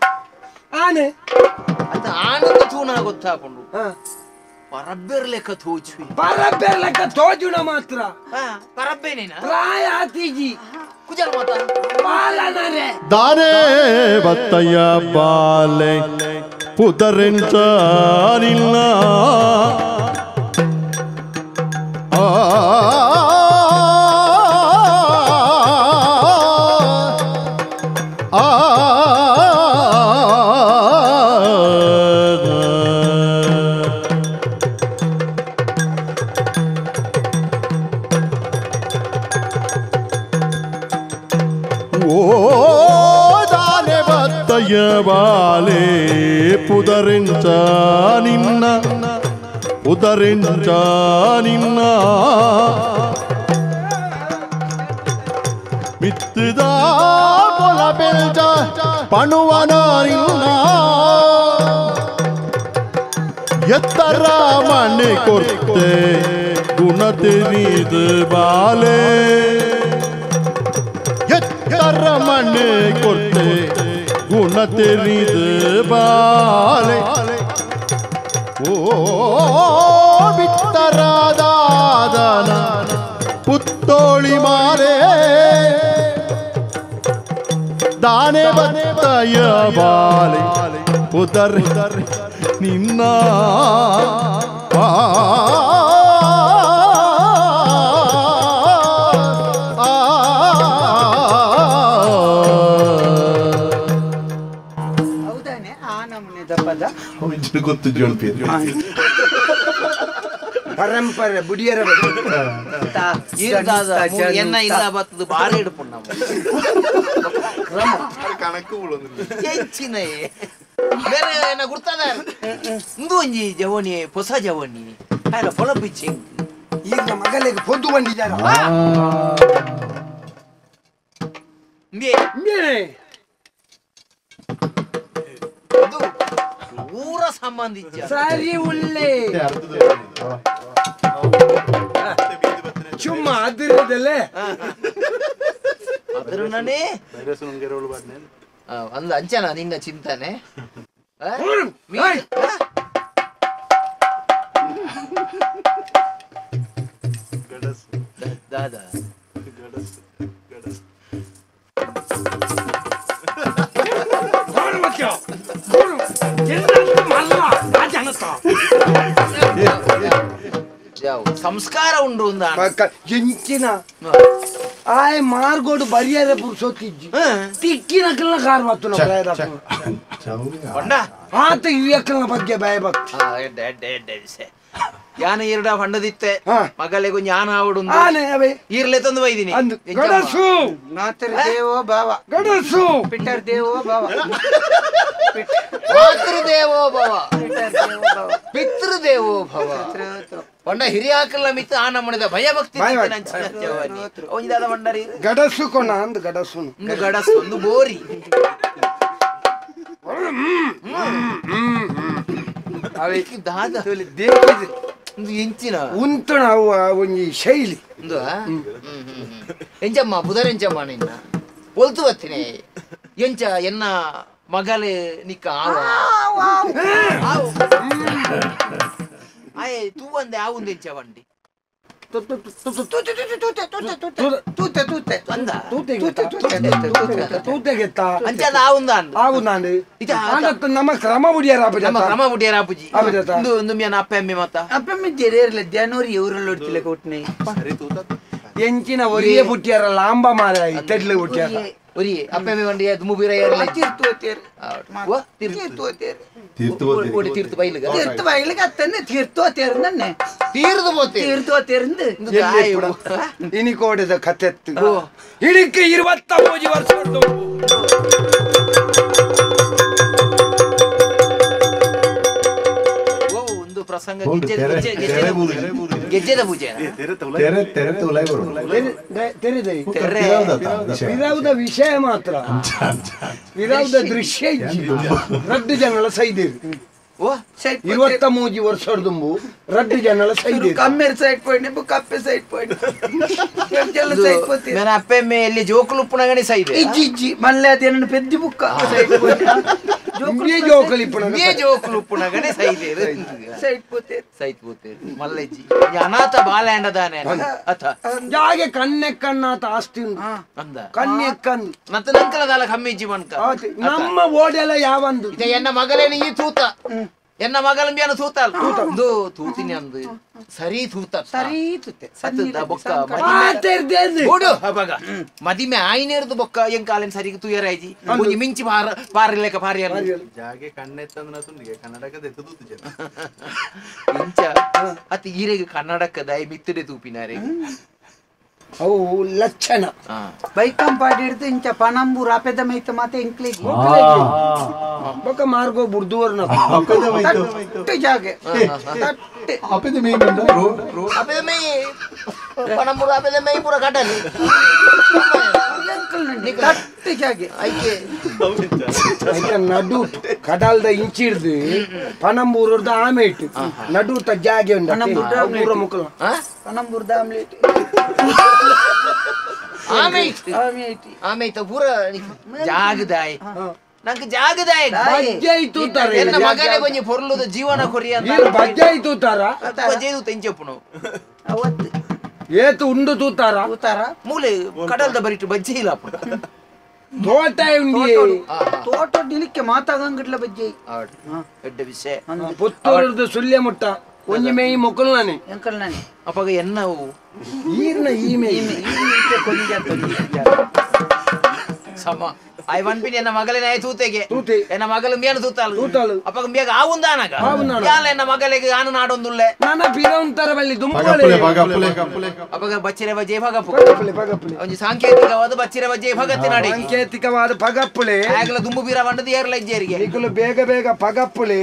ಆನೆ ಅದ ಆನಂದ ತೂನ ಗೊತ್ತಾಪುಂಡು ಪರಬ್ಬೆರ್ ಲೆಕ್ಕ ತೋಚು ಪರಬ್ಬೆರ್ ಲೆಕ್ಕ ತೋಜುನ ಮಾತ್ರ ಪರಬ್ಬೆನೇನ ಪ್ರಾಯ ಆತಿಜಿ ಕುಜಲ್ ಮಾತ ಬಾಲನರೆ ದಾರೆ ಬತ್ತಯ್ಯ ಬಾಲೆ ಪುದರೆಂಚ ನಿನ್ನ ಬಾಲೆ ಪುದರೆಂಚ ನಿನ್ನ ಉದರೆಂಚ ನಿನ್ನ ಮಿತ್ತದ ಪೊಲ ಬೆಲ್ಜ ಪಣುವನ ನಿನ್ನ ಎತ್ತರ ಮನೆ ಕೊರ್ತೆ ಗುಣ ತೆರೀದು ಬಾಲೆ ಎತ್ತರ ಮನೆ ಕೊರ್ತೆ ಗುಣ ತೆರೀದು ಬಾಲೆ ಓ ಬಿತ್ತರದಾದನ ಪುತ್ತೋಳಿ ಮಾರೆ ದಾನೆ ಬತ್ತಯ್ಯ ಬಾಲೆ ಪುದರ್ ನಿನ್ನ ಗೊತ್ತು ಪರಂಪರೆ ಬುಡಿಯರ ಎನ್ನ ಇಲ್ಲ ಬತ್ತದು ಬಾರಿ ಹಿಡ್ಪುಂಡು ಕಣಕು ಹೆಚ್ಚಿನ ಬೇರೆ ಏನ ಗುರ್ತದ ಇಂದು ಒಂಜಿ ಜವನಿ ಹೊಸ ಜವನಿ ಅಲ್ಲ ಹೊಲ ಬಿಚ್ಚಿ ಈಗ ಮಗಲಿಗೆ ಪೊದ್ದು ಬಂದಿದ್ದಾರ ಊರ ಸಂಬಂಧಿച്ച ಸರಿ ಉಳ್ಳೆ ಚುಮ್ಮ ಅದಿರದಲ್ಲೇ ಅದರನೇ ಅಂದ ಅಂಚನ ನಿನ್ನ ಚಿಂತನೆ ದಾದಾ ಸಂಸ್ಕಾರ ಉಂಡು ಎಂಚಿನ ಆಯ್ ಮಾರ್ಗೋಡು ಬರಿಯರೆ ಪುರುಷೋತ್ತಿಜ್ಜಿ ತಿಕ್ಕಿನ ಕಾರ್ ಮಾತು ಪಂಡ ಆತ ಇವ್ಯಕ್ಕನ ಬಗ್ಗೆ ಭಯ ಭಕ್ತಿ ಎಡ್ಡೆ ಎಡ್ಡೆ ಎಡ್ಡೆ ವಿಷಯ ಯಾನ ಈರ್ಡ ಪಂಡದಿತ್ತೆ ಮಗಲೆ ಕೊಂಚ ಯಾನ ಆವಡು ಆನೆ ಅವೇ ಈರ್ಲೆ ತಂದು ಬೈದಿನಿ ಗಡಸು ಮಾತೃ ದೇವೋ ಭಾವ ಗಡಸು ಪಿಟ್ಟರ್ ದೇವೋ ಭಾವ ಮಾತೃದೇವೋ ಭವ ಪಿತೃದೇವೋ ಭವ ಪಂಡ ಹಿರಿಯ ಹಾಕಲ್ಲ ಮಿತ್ತು ಆ ನಮ್ಮನೆದ ಭಯ ಭಕ್ತಿ ಒಂದಾದ ಪಂಡರಿ ಗಡಸು ಕೊಣ ಅಂದ್ ಗಡಸು ಗಡಸು ಒಂದು ಬೋರಿ ದಾದ ಒಂದು ಎಂಚಿನ ಉಂಟು ನಾವು ಒಂಜಿ ಶೈಲಿ ಒಂದು ಎಂಚಮ್ಮ ಬುಧರೆಂಚಮ್ಮ ನಿನ್ನ ಒಲ್ತು ಬತ್ತಿನಿ ಎಂಚ ಎನ್ನ ಮಗಲೆ ನಿಕ್ಕ ಆಯ್ ತೂ ಒಂದೆ ಆ ಒಂದ್ ಎಂಚ ಬಂಡಿ ನಮ್ಮ ಕ್ರಮ ಬುಡಿಯರಾಪುಜಿ ಅಪ್ಪ ಅಮ್ಮೆ ಮತ್ತ ಅಪ್ಪ ಅಮ್ಮೆ ಜೆರೇರ್ಲ ಜನವರಿ ಇವರಲ್ಲಿ ಹೊಡ್ತಿಲ್ಲ ಕೊಟ್ನೆ ಎಂಚಿನ ಒರಿಯೇ ಬುಟ್ಟಿಯಾರ ಲಾಂಬ ಮಾರ ತೆಡ್ಲೆ ಬುಟ್ಟಿಯಾರ ಒರಿ ಅಪ್ಪ ಅಮ್ಮೆ ಬಂಡಿ ಅದು ಮುಬಿರ ಯಾರಲ್ಲ ತೀರ್ತು ಬೈಲಿಗೆ ಅತ್ತನ್ನೇ ತೀರ್ಥೋತೇರ್ನೆ ತೀರ್ದು ಬೋತೆ ತೀರ್ಥೋತೇರ್ந்து ಇನಿ ಕೋಡಿದ ಕಥೆತ್ತು ಇಡಿಕ್ಕೆ 23 ವರ್ಷ ಒಂದು ಪ್ರಸಂಗ ಗೆಜ್ಜೆದ ಪೂಜೆ ವಿರಾವುದ ವಿಷಯ ಮಾತ್ರ ವಿರಾವುದ ದೃಶ್ಯ ರಡ್ಡು ಜನಗಳ ಸೈದೇವಿ 23 ವರ್ಷದ ದುಂಬು ರಡ್ಡು ಜನಗಳ ಸೈದೇವಿ ಕಮ್ಮೆರ್ ಸೈಡ್ ಪಾಯಿಂಟ್ ಕಪ್ಪೆ ಸೈಡ್ ಪಾಯಿಂಟ್ ನನ್ನ ಅಪ್ಪೆಮ್ಮೆ ಎಲ್ಲಿ ಜೋಕುಲು ಉಪ್ಪುನಗಣಿ ಸೈದೆ ಇಜ್ಜಿ ಮಲ್ಲೆ ಅದೇನ ಪೆದ್ದಿ ಬುಕ್ಕ ಸೈಡ್ ಜೋಕುಲು ಉಪ್ಪುನಗಣಿ ಸೈದೆ ಸೈಡ್ ಪೋತೆ ಸೈತ್ ಪೋತೆ ಮಲ್ಲೆಜ್ಜಿ ಅನಾಥ ಬಾಲ್ಯಾಂಡದಾನೆ ಅಥ ಜಾಗೆ ಕಣ್ಣೆಕ್ಕಣ್ಣಾತ ಆಸ್ತಿ ಅಂದ ಕಣ್ಣೆಕ್ಕಂದು ನತ್ತ ನಂಕಲ ದಾಲ ಕಮ್ಮಿಜ್ಜಿ ಮನ್ಕ ನಮ್ಮ ಓಡೆಲ್ಲ ಯಾವಂದು ಇದ ಎನ್ನ ಮಗಲೇನಿ ಈ ತೂತ ಎನ್ನ ಮಗಲ ಮೇನ ತೂತಲ್ ತೂತು ತೂತಿನಿ ಅಂದು ಸರಿ ತೂತ ಸರಿ ತೂತೆ ಸತ್ತದ ಬೊಕ್ಕ ಮದಿಮೆ ಆಯ್ನೇರ್ದು ಬೊಕ್ಕ ಎಂಕ್ ಕಾಲಿನ ಸರಿಗೆ ತುಯರಾಯ್ಜಿ ಒಂಜಿ ಮಿಂಚಿ ಪಾರಿಲೆಕ ಪಾರಿಯಲ್ಲ ಜಾಗೆ ಕಣ್ಣೆತ್ತಂದ್ರ ತುಂಡಿಗೆ ಕನ್ನಡಕದ ಎತ್ತದು ಜನ ಇಂಚ ಅತಿ ಈರೆಗೆ ಕನ್ನಡಕದ ಮಿತ್ತಡೆ ತೂಪಿನಾರೆ ಅವು ಲಕ್ಷಣ ಬೈಕಂ ಪಾಡಿ ಹಿಡಿದು ಇಂಚ ಪಣಂಬು ರಾಪೆದ ಮೈತ ಮಾತೆ ಇಂಕ್ಲಿಗೆ ಬೊಕ್ಕ ಮಾರ್ಗೋ ಬುರ್ದುವರ್ನ ಜಾಗೆ ಅಪೆದ ಮೇ ಬಂದ ಅಪೆದ ಮೇ ಪಣಂಬು ಅಪೆದ ಮೇ ಪೂರ ಕಟಲಿ ಕಟ್ಟಿ ಜಾಗೆ ಐಕೆ ನಡು ಕಡಲ್ದ ಇಂಚಿಡ್ದು ಪಣಂಬೂರದ ಆಮೇಟ್ ನಡು ಜಾಗೆ ಉಂಟು ಮುಕ್ಕಲ ಪಣಂಬೂರ್ದ ಆಮ್ಲೆಟ್ ಆಮೇಯ್ತ ಪೂರ ಜಾಗದಾಯ್ ನಂಗೆ ಜಾಗದಾಯ್ ಎನ್ನ ಮಗನೇ ಬಂಜಿ ಪೊರ್ಲುದ ಜೀವನ ಕೊರಿಯ ಬಜ್ಜಾಯಿ ತೂತಾರ ಜೇದು ತೆಂಚಪ್ಪುನು ಅವತ್ತು ಏತು ಉಂಡು ತೂತಾರ ಮೂಲೆ ಕಡಲ್ದ ಬರಿಟ್ಟು ಬಜ್ಜಿ ಇಲ್ಲ ತೋಟ ಉಂಡಿ ತೋಟ ಡಿಲಿಕ್ಕೆ ಮಾತಾಗಂಗಿಡ್ಲ ಬಜ್ಜಿ ಎಡ್ಡ ವಿಷಯ ಪುತ್ತೂರದ ಸುಲ್ಯ ಮುಟ್ಟ ಒಂಜಿ ಮೇಯಿ ಮೊಕ್ಕಲು ನಾನೆ ಎಂಕಲ್ ನಾನೆ ಅಪ್ಪಗ ಎನ್ನವು ಈರ್ನ ಈ ಮೇಯಿ ಸಮ ಐ ವನ್ಪಿನಿ ಎನ್ನ ಮಗಲಿನ ಆಯ್ ತೂತೆಗೆ ಎನ್ನ ಮಗಲು ಮೇನು ತೂತಾಲು ಅಪ್ಪಗ ಮೇಗ ಆವುಂದಾನಗ ಯಾಲ ಎನ್ನ ಮಗಲಿಗೆ ಆನು ನಾಡೊಂದುಲ್ಲೆ ನಾನ ಬಿರವಂತರ ಬಲ್ಲಿ ದುಂಬಳೆ ಅಪ್ಪಗ ಬಚ್ಚಿರೆ ಬಜೆ ಭಗಪ್ಪುಲೆ ಒಂಜಿ ಸಾಂಕೇತಿಕವಾದ ಬಚ್ಚಿರೆ ಬಜೆ ಭಗತ್ತಿನಾಡಿ ಸಾಂಕೇತಿಕವಾದ ಪಗಪ್ಪುಲೆ ಆಗಲ ದುಂಬು ಬೀರ ಬಂಡದ ಏರ್ಲ ಇಜ್ಜೇರಿಗೆ ನಿಕುಲು ಬೇಗ ಬೇಗ ಪಗಪ್ಪುಲೆ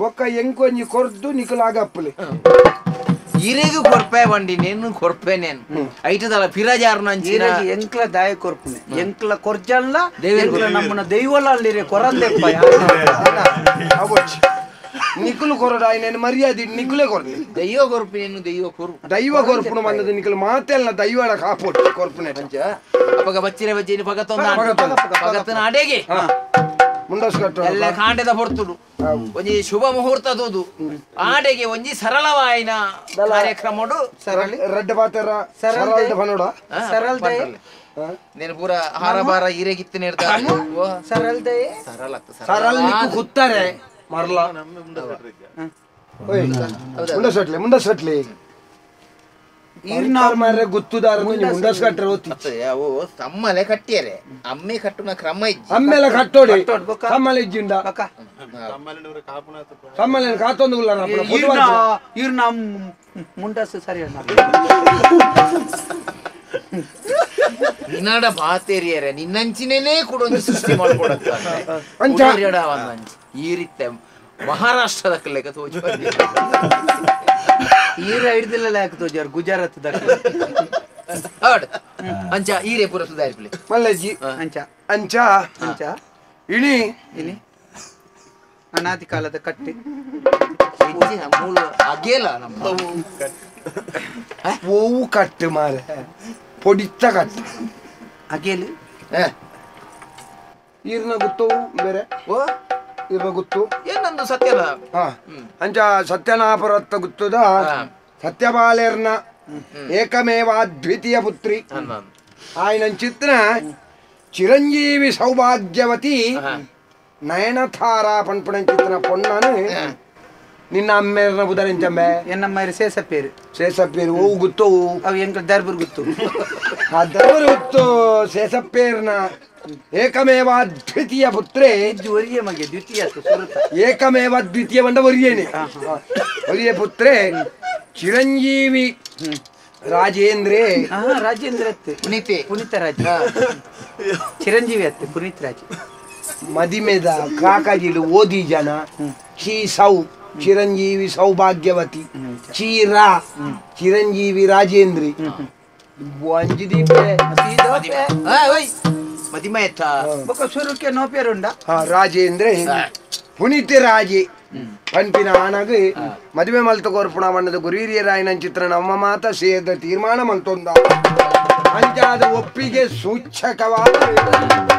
ಬೊಕ್ಕ ಎಂಕೊಂಜಿ ಕೊರ್ದು ನಿಕುಲು ಆಗಪ್ಪುಲೆ ಇರೆಗು ಕೊರ್ಪೆ ಬಂಡಿ ನೇನು ಕೊರ್ಪೆ ನೇನು ಐಟದಲ್ಲ ಫಿರಾಜಾರ್ನ ಅಂಚಿನ ಎಂಕ್ಲ ದಾಯ ಕೊರ್ಪುನೆ ಎಂಕ್ಲ ಕೊರ್ಜಲ್ಲ ಎಂಕ್ಲ ನಮ್ಮನ ದೈವಲ ಅಲ್ಲಿರೆ ಕೊರಂದೆಪ್ಪ ನಿಕುಲು ಕೊರಡಾಯಿ ನೇನು ಮರ್ಯಾದೆ ನಿಕುಲೆ ಕೊರ್ನಿ ದೈವ ಕೊರ್ಪಿನೇನು ದೈವ ಕೊರ್ಪುನ ಬಂದದ್ದು ನಿಕುಲು ಮಾತೆಲ್ಲ ದೈವಳ ಕಾಪೋಟ್ ಕೊರ್ಪುನೆ ಅಂಚ ಅಪಗ ಬಚ್ಚಿರೆ ಬಜ್ಜೇನಿ ಭಗತ್ತೊಂದ ಭಗತ್ತನ ಅಡೆಗೆ ಮುಂಡಸ್ಕಟ್ಟು ಎಲ್ಲ ಕಾಂಡೆದ ಹೊರ್ತುಡು ಒಂಜಿ ಶುಭ ಮುಹೂರ್ತದದು ಆಡೆಗೆ ಒಂಜಿ ಸರಳವಾಯಿನ ಕಾರ್ಯಕ್ರಮಡು ರೆಡ್ ಬಾತರ ಸರಳ ಬನೋಡ నేను పూర హారబార ఈరేగిత్తి నేర్తా సరళదే సరళ నీకు కుత్తరే మరలా ముండ సట్లే ಮಾರ್ರೆ ಗೊತ್ತುದಾರ ಮುಂಡಸ್ ಕಟ್ಟರೆ ಓದ್ತಿ ಅವು ತಮ್ಮಲೆ ಕಟ್ಟಿಯರೆ ಅಮ್ಮೆ ಕಟ್ಟುನ ಕ್ರಮ ಇಜ್ಜಿ ಅಮ್ಮೆಲ್ಲ ಕಟ್ಟೋಡಿ ತಮ್ಮಲೆ ಇಜ್ಜಿಂದ ತಮ್ಮಲೆ ಕಾತೊಂದು ಈರ್ನ ಮುಂಡಸ್ ಸರಿ ನಿನ್ನಡ ಬಾತೇರಿಯರೆ ನಿನ್ನಂಚಿನೇನೆ ಕೂಡ ಒಂದು ಸೃಷ್ಟಿ ಮಾಡ್ಕೊಡತ್ತ ಈ ರೀತಿ ಮಹಾರಾಷ್ಟ್ರದ ಲೆಕ್ಕ ತೋಜು ಈರ ಹಿಡ್ದಿಲ್ಲ ತೋಜಾರ ಗುಜರಾತ್ ಅಂಚ ಈರೇ ಪುರ ಸುಧಾರಿಸ್ಲಿ ಮಲ್ಲಜ್ಜಿ ಅಂಚ ಅಂಚ ಅಂಚ ಇಳಿ ಇನಿ ಅನಾದಿ ಕಾಲದ ಕಟ್ಟಿ ಮೂಲ ಅಗೇಲ ನಮ್ಮ ಓವು ಕಟ್ಟು ಮಾರೆ പൊടിച്ച കട്ട ಅಗೇಲಿ ಈರ್ನ ಗುತ್ತು ಬೇರೆ ಈರ್ನ ಗುತ್ತು ಏನಂದು ಸತ್ಯನ ಅಂಚ ಸತ್ಯನಾಪರತ್ತ ಗುತ್ತುದ ಸತ್ಯಪಾಲೇರ್ನ ಏಕಮೇವ ದ್ವಿತೀಯ ಪುತ್ರಿ ఆయన ಚಿತ್ರ ಚಿರಂಜೀವಿ ಸೌಭಾಗ್ಯವತಿ ನಯನತಾರ ಪಂಪಣ ಚಿತ್ರ ಪೊಣ್ಣನು ನಿನ್ನ ಅಮ್ಮೇರ್ನ ಬುಧರಿಂಚಂಬೆ ಎನ್ನಮ್ಮಾರಿ ಶೇಷಪ್ಪೇರು ಓವು ಗುತ್ತು ಅವು ಎಂಕ ದರ್ಬರ್ ಗುತ್ತು ಆ ದರ್ಬರ್ ಗುತ್ತು ಶೇಷಪ್ಪೇರ್ನ ಏಕಮೇವ ದ್ವಿತೀಯ ಪುತ್ರೇ ಒರಿಯ ಮಗೆ ದ್ವಿತೀಯ ಏಕಮೇವ ದ್ವಿತೀಯ ಬಂದ ಒರಿಯೇನೆ ಒರಿಯ ಪುತ್ರೇ ಚಿರಂಜೀವಿ ರಾಜೇಂದ್ರೇ ರಾಜೇಂದ್ರ ಪುನೀತ ರಾಜ ಚಿರಂಜೀವಿ ಅತ್ತೆ ಪುನೀತ್ ರಾಜ್ ಮದಿಮೆದ ಕಾಕಾಜಿಲು ಓದಿ ಜನ ಚೀ ಸೌ ಚಿರಂಜೀವಿ ಸೌಭಾಗ್ಯವತಿ ಚೀರಾ ಚಿರಂಜೀವಿ ರಾಜೇಂದ್ರಿ ಸ್ವರೂಪಕ್ಕೆ ನೋ ಪೇರುಂಡ ರಾಜೇಂದ್ರ ಪುನೀತ್ ರಾಜೆ ಪಂಪಿನ ಆನಗ ಮದುವೆ ಮಲ್ತ ಕೋರ್ಪುಣ ಬಣ್ಣದ ಗುರಿಹಿರಿಯರಾಯನ ಚಿತ್ರ ನಮ್ಮ ಮಾತ ಸೇದ ತೀರ್ಮಾನ ಮಲ್ತೊಂದ ಅಂಚಾದ ಒಪ್ಪಿಗೆ ಸೂಚಕವಾದ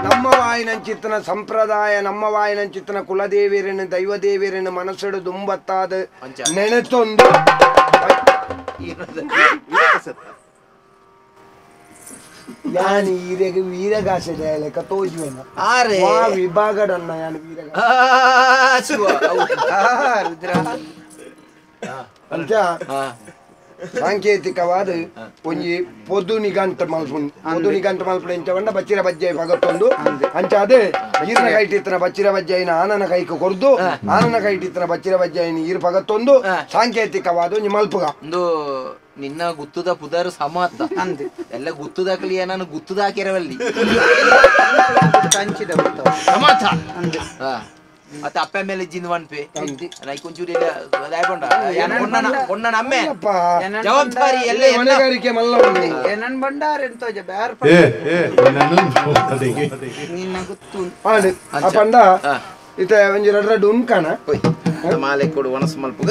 ನಮ್ಮ ವಾಯಿನ ಚಿತ್ರನ ಸಂಪ್ರದಾಯ ನಮ್ಮ ವಾಯಿನ ಚಿತ್ರನ ಕುಲದೇವಿಯರನ್ನು ದೈವದೇವಿಯರನ್ನು ಮನಸ್ಸಿಡು ದುಂಬತ್ತಾದ ನೆನೆತೊಂದು ಯಾನಿ ಈರೆಗೆ ವೀರಗಾಸದ ಲೆಕ್ಕ ತೋಜುವೆನ ವಿಭಾಗಡನ್ನ ಯಾನು ಅಂಚ ಸಾಂಕೇತಿಕವಾದ ಒಂಜಿ ಪೊದು ನಿಗಂಟ ಮಲ್ಪುಣ ಇಂಚ ಬಚ್ಚಿರ ಬಜ್ಜಾಯಿ ಪಗತ್ತೊಂದು ಅಂಚಾದ ಈರ್ನ ಕೈಟಿತ್ತನ ಬಚ್ಚಿರ ಬಜ್ಜಾಯಿನ ಆನನ ಕೈಕ ಕೊರ್ದು ಆನನ ಕೈಟಿತ್ತನ ಬಚ್ಚಿರ ಬಜ್ಜಾಯಿನ ಈರ್ ಪಗತ್ತೊಂದು ಸಾಂಕೇತಿಕವಾದ ಒಂಜಿ ಮಲ್ಪುಗ ಒಂದು ನಿನ್ನ ಗುತ್ತುದ ಪುದರು ಸಮಾತ ಅಂದೆ ಎಲ್ಲ ಗುತ್ತುದಾಕಲಿ ನಾನು ಗುತ್ತುದಾಕಿರವಲ್ಲಿ ಕಂಚಿದ ಸಮಾತ ಅಂದೆ ಅತ್ತ ಅಪ್ಪ ಮೇಲೆ ಜಿಂದ ವನ್ಪೆ ನೈಕೊಂಚೂರಿ ಕೊಣ್ಣ ಅಮ್ಮೆ ಜವಾಬ್ದಾರಿ ಎಲ್ಲ ಹೊಣೆಗಾರಿಕೆ ಮಲ್ಲ ಏನನ್ ಬಂಡಾರ ಎಂತ ಬ್ಯಾರ ನಿನ್ನ ಗುತ್ತು ಪಂಡ ಇತ ಒಂಜಿ ರಡ್ರಡ್ ಉನ್ಕಣ ಮಾಲೆ ಕೊಡು ಒಣಸ್ ಮಲ್ಪುಗ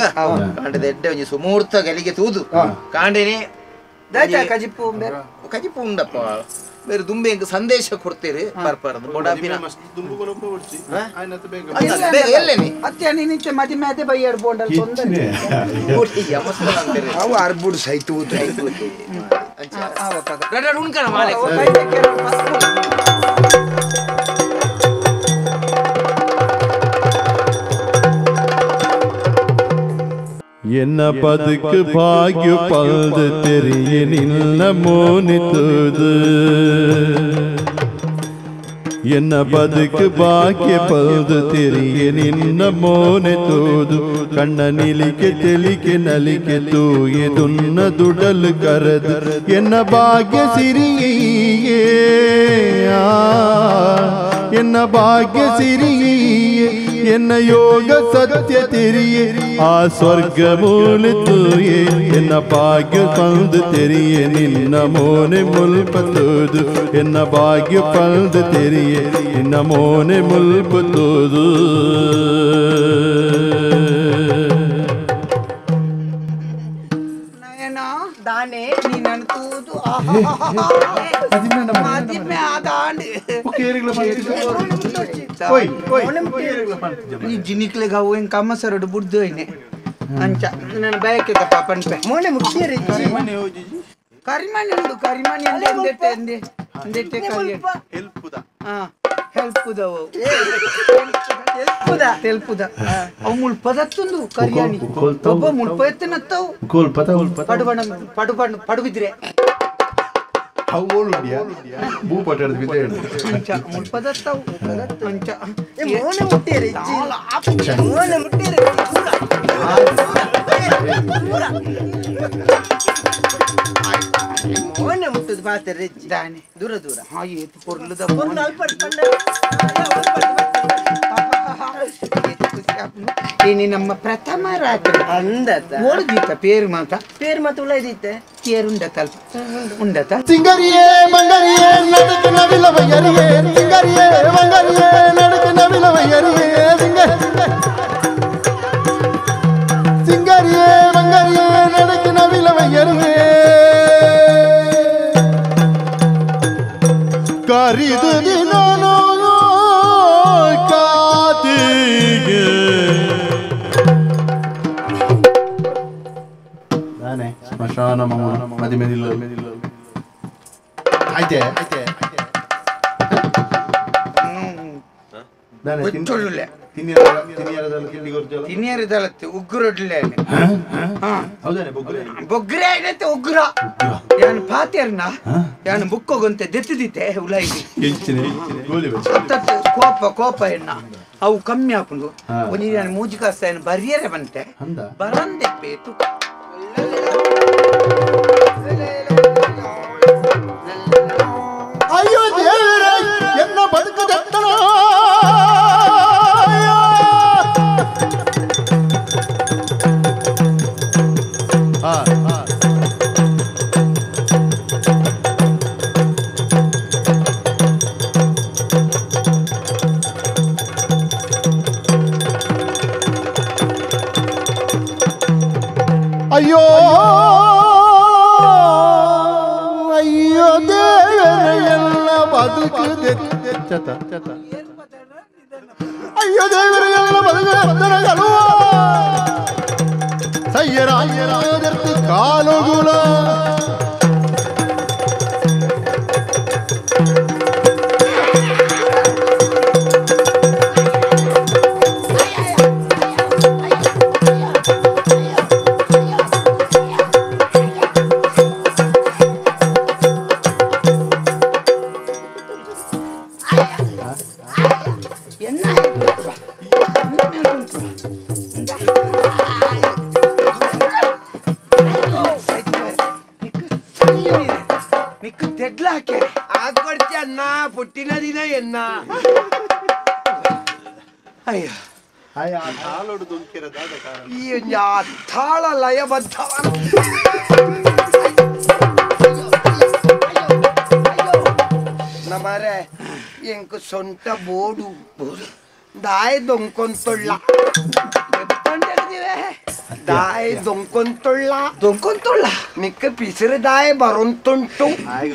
ಕಾಂಡದ ಎಡ್ಡೆ ಒಂಜಿ ಸುಮೂರ್ತ ಗಲಿಗೆ ತೂದು ಕಾಂಡೆನೆ ಕಜಿಪು ಉಂಡಪ್ಪ ಬೇರೆ ದುಂಬೆ ಸಂದೇಶ ಕೊಡ್ತೀರಿ ಬರ್ಬಾರದು ಬೊಡಾಪಿನ ಅತ್ತೆ ಮದಿಮೆ ಅದೇ ಬೈಯರ್ ಬೋಂಡಲ್ ತೊಂದರೆ ಅವು ಅರ್ಬುಡ್ ಸೈತು ಉಣ್ಕಣ ಮಾಲೆ என்ன பதுக்கு பாக்ய பல்து தெரிய நின்ன மோனித்துது என்ன ಬದುಕು ಬಾಕ್ಯ ಪಲ್ದು ತೆರಿಗೆ ನಿನ್ನ ಮೋನೆ ತೋದು ಕಣ್ಣ ನಿಲಿಕೆ ತೆಲಿಕೆ ನಲಿಕೆ ತೂಯೆ ದುನ್ನ ದುಡಲು ಕರೆದು ಎನ್ನ ಭಾಗ್ಯ ಸಿರಿಯೇ ಎನ್ನ ಭಾಗ್ಯ ಸಿರಿಯೇ ಎನ್ನ ಯೋಗ ಸತ್ಯ ತೆರಿಯೇ ಆ ಸ್ವರ್ಗ ಮೂಲ ತೂಯೆ ಎನ್ನ ಭಾಗ್ಯ ಪಲ್ದು ತೆರಿಯೆ ನಿನ್ನ ಮೋನೆ ಮುಲ್ಪ ತೋದು ಎನ್ನ ಭಾಗ್ಯ ಪಲ್ದು ತೆರಿಯೆ ನಿನ್ನ ಮೋನೆ ಮುಲ್ಪ ತೋದು ದಾನೆ ನೀನನ್ನು ತೂದು ಜಿನಿಕ್ಲೆ ಗಾವು ಹೆಂಗ್ ಕಮ್ಮ ಸರಡು ಬುಡ್ದು ಐನೆ ಅಂಚ ನನ್ನ ಬಯಕೆ ಪನ್ಪೆ ಮೋನೆ ಮುಖ್ಯ ಕರಿಮಣಿ ಉಂಡು ಕರಿಮಣಿ ಹೆಲ್ಪ್ ಹೆಲ್ಪ್ తెలుపుదా అవు ముల్పదత్తుందు కర్యాని ఒబ్బ ముల్ప ఎత్తనత్తవు పడుబిద్రే ముల్పదత్తవు ಮೋನೆ ಮುಟ್ಟದು ಬಾತರೆ ದಾನೆ ದೂರ ದೂರ ಏತು ಪೊರ್ಲುದ ini ನಮ್ಮ ಪ್ರಥಮ ರಾತ್ರಿ ಅಂದತ ಓಡಿದಿತ್ತ ಪೇರು ಮಾತ ಉಳದಿತ್ತೆ ಕೇರುಂಡತ ಉಂಡತ ಸಿಂಗರಿಯೇ ಮಂಗರಿಯೇ ನಡುಕು ನವಿಲವಯ್ಯರಿಯೇ ಸಿಂಗರಿಯೇ ಮಂಗರಿಯೇ ನಡುಕು ನವಿಲವಯ್ಯರಿಯೇ ಸಿಂಗರಿಯೇ ಮಂಗರಿಯೇ ನಡುಕು ನವಿಲವಯ್ಯರಿಯೇ ಕರಿದು ದಿನೋ ಕಾದಿಗೆ ಸ್ಮಶಾನ ಮದಿ ಮೆದಿಲ್ಲ ಆಯ್ತೆ ತಿನ್ನಿಯರದಲ್ಲತ್ತೆ ಉಗ್ರೊಡ್ಲೆ ಬೊಗ್ರೆ ಆಗತ್ತೆ ಉಗ್ರ ಯಾನು ಪಾತ್ಯರ್ನ ಯಾನು ಬುಕ್ಕೋಗಂತೆ ದೆತ್ತಿದಿತ್ತೆ ಉಲಾಯಿಗೆ ಕೋಪ ಎಣ್ಣ ಅವು ಕಮ್ಮಿ ಹಾಕೊಂಡು ಒಂಜಿ ನಾನು ಮೂಜಿ ಕಾಸ್ತ ಏನು ಬರ್ರಿಯರೆ ಬಂತೆ ಬರಂದೆ ಪೇತು ಅಯ್ಯೋ ದೇವರೇ ಎನ್ನ ಬದುಕದತ್ತನ ಅಯ್ಯೋ ಅಯ್ಯೋ ದೇವರೇ ಎಲ್ಲ ಬದುಕದೆ ಅಯ್ಯೋ ದೇವರೇ ಎಲ್ಲ ಬದುಕಲು ಸಯ್ಯರಾಯರಾದರ್ತು ಕಾಲುಗುಲ ಪುಟ್ಟಿನ ದಿನ ಎನ್ನ ಅಯ್ಯ ಈ ತಾಳ ಲಯಬದ್ಧ ನಮ್ಮರೆ ಎಂಕು ಸೊಂಟ ಬೋಡು ದಾಯ ದೊಂಕೊಂತೊಳ್ಳ ದಾಯ ದೊಂಕೊಂತೊಳ್ಳ ಮಿಕ್ಕ ಪಿಸಿರು ದಾಯ ಬರುಂತುಂಟು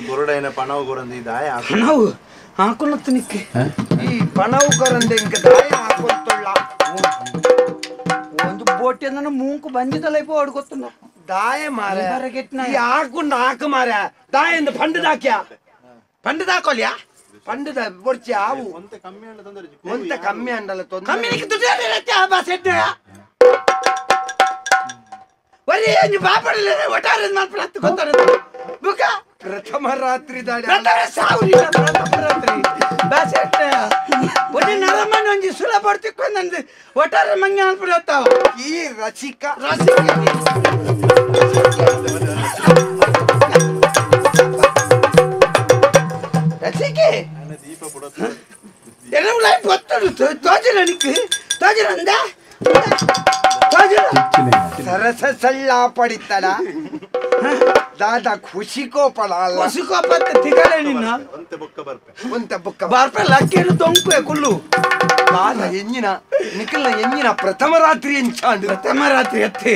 ಗುರುಡೈನ ಪಣವು ಗುರಂದಿ ದಾಯ ಪಣವು ಹಾಕೊಳತ್ತು ನಿಕ್ಕೆ ಈ ಪಣವು ಕೊರಂದೆ ಇಂಕ ದಾಯ ಹಾಕೊಂತೊಳ್ಳ ಒಂದು ಬೋಟಿ ನನ್ನ ಮೂಂಕು ಬಂದಿದ್ದಲ್ಲ ಇಪ್ಪ ಹೊಡ್ಕೊತ್ತಲ್ಲ ದಾಯ ಮಾರ ಯಾಕು ನಾಕು ಮಾರ ದಾಯ ಎಂದು ಪಂಡದಾಕ್ಯಾ ಪಂಡದಾಕೋಲ್ಯಾ ಪಂಡದ ಬೊಡ್ಚಿ ಆವು ಒಂತ ಕಮ್ಮಿ ಅಂಡಲ್ಲ ತೊಂದರೆ ಪ್ರಥಮ ರಾತ್ರಿ ನರಮಣ್ಣಿ ಸುಲ ಪಡ್ತಿಕ್ಕೊಂದು ಒಟ್ಟಾರೆ ಮಂಗೆ ಅನ್ಬಿಡತ್ತಾವ ಈ ರಸಿಕ ರಸಿಕೆ ಸರಸ ಸಳ್ಳ ಪಡಿತಡ ದಾದ ಖುಷಿಕೋಪಳ ಖುಷಿಕೋಪತ್ತೆ ತಿಗಡೆ ನಿನ್ನ ಒಂತ ಬುಕ್ಕ ಬಾರ್ಪೆ ಲಕ್ಕೇನು ತೊಂಪೆ ಕುಲ್ಲು ದಾದ ಎಂಜಿನ ನಿಖಲ್ನ ಎಂಜಿನ ಪ್ರಥಮ ರಾತ್ರಿ ಎಂಚಾಂಡು ಪ್ರಥಮ ರಾತ್ರಿ ಅತ್ತೆ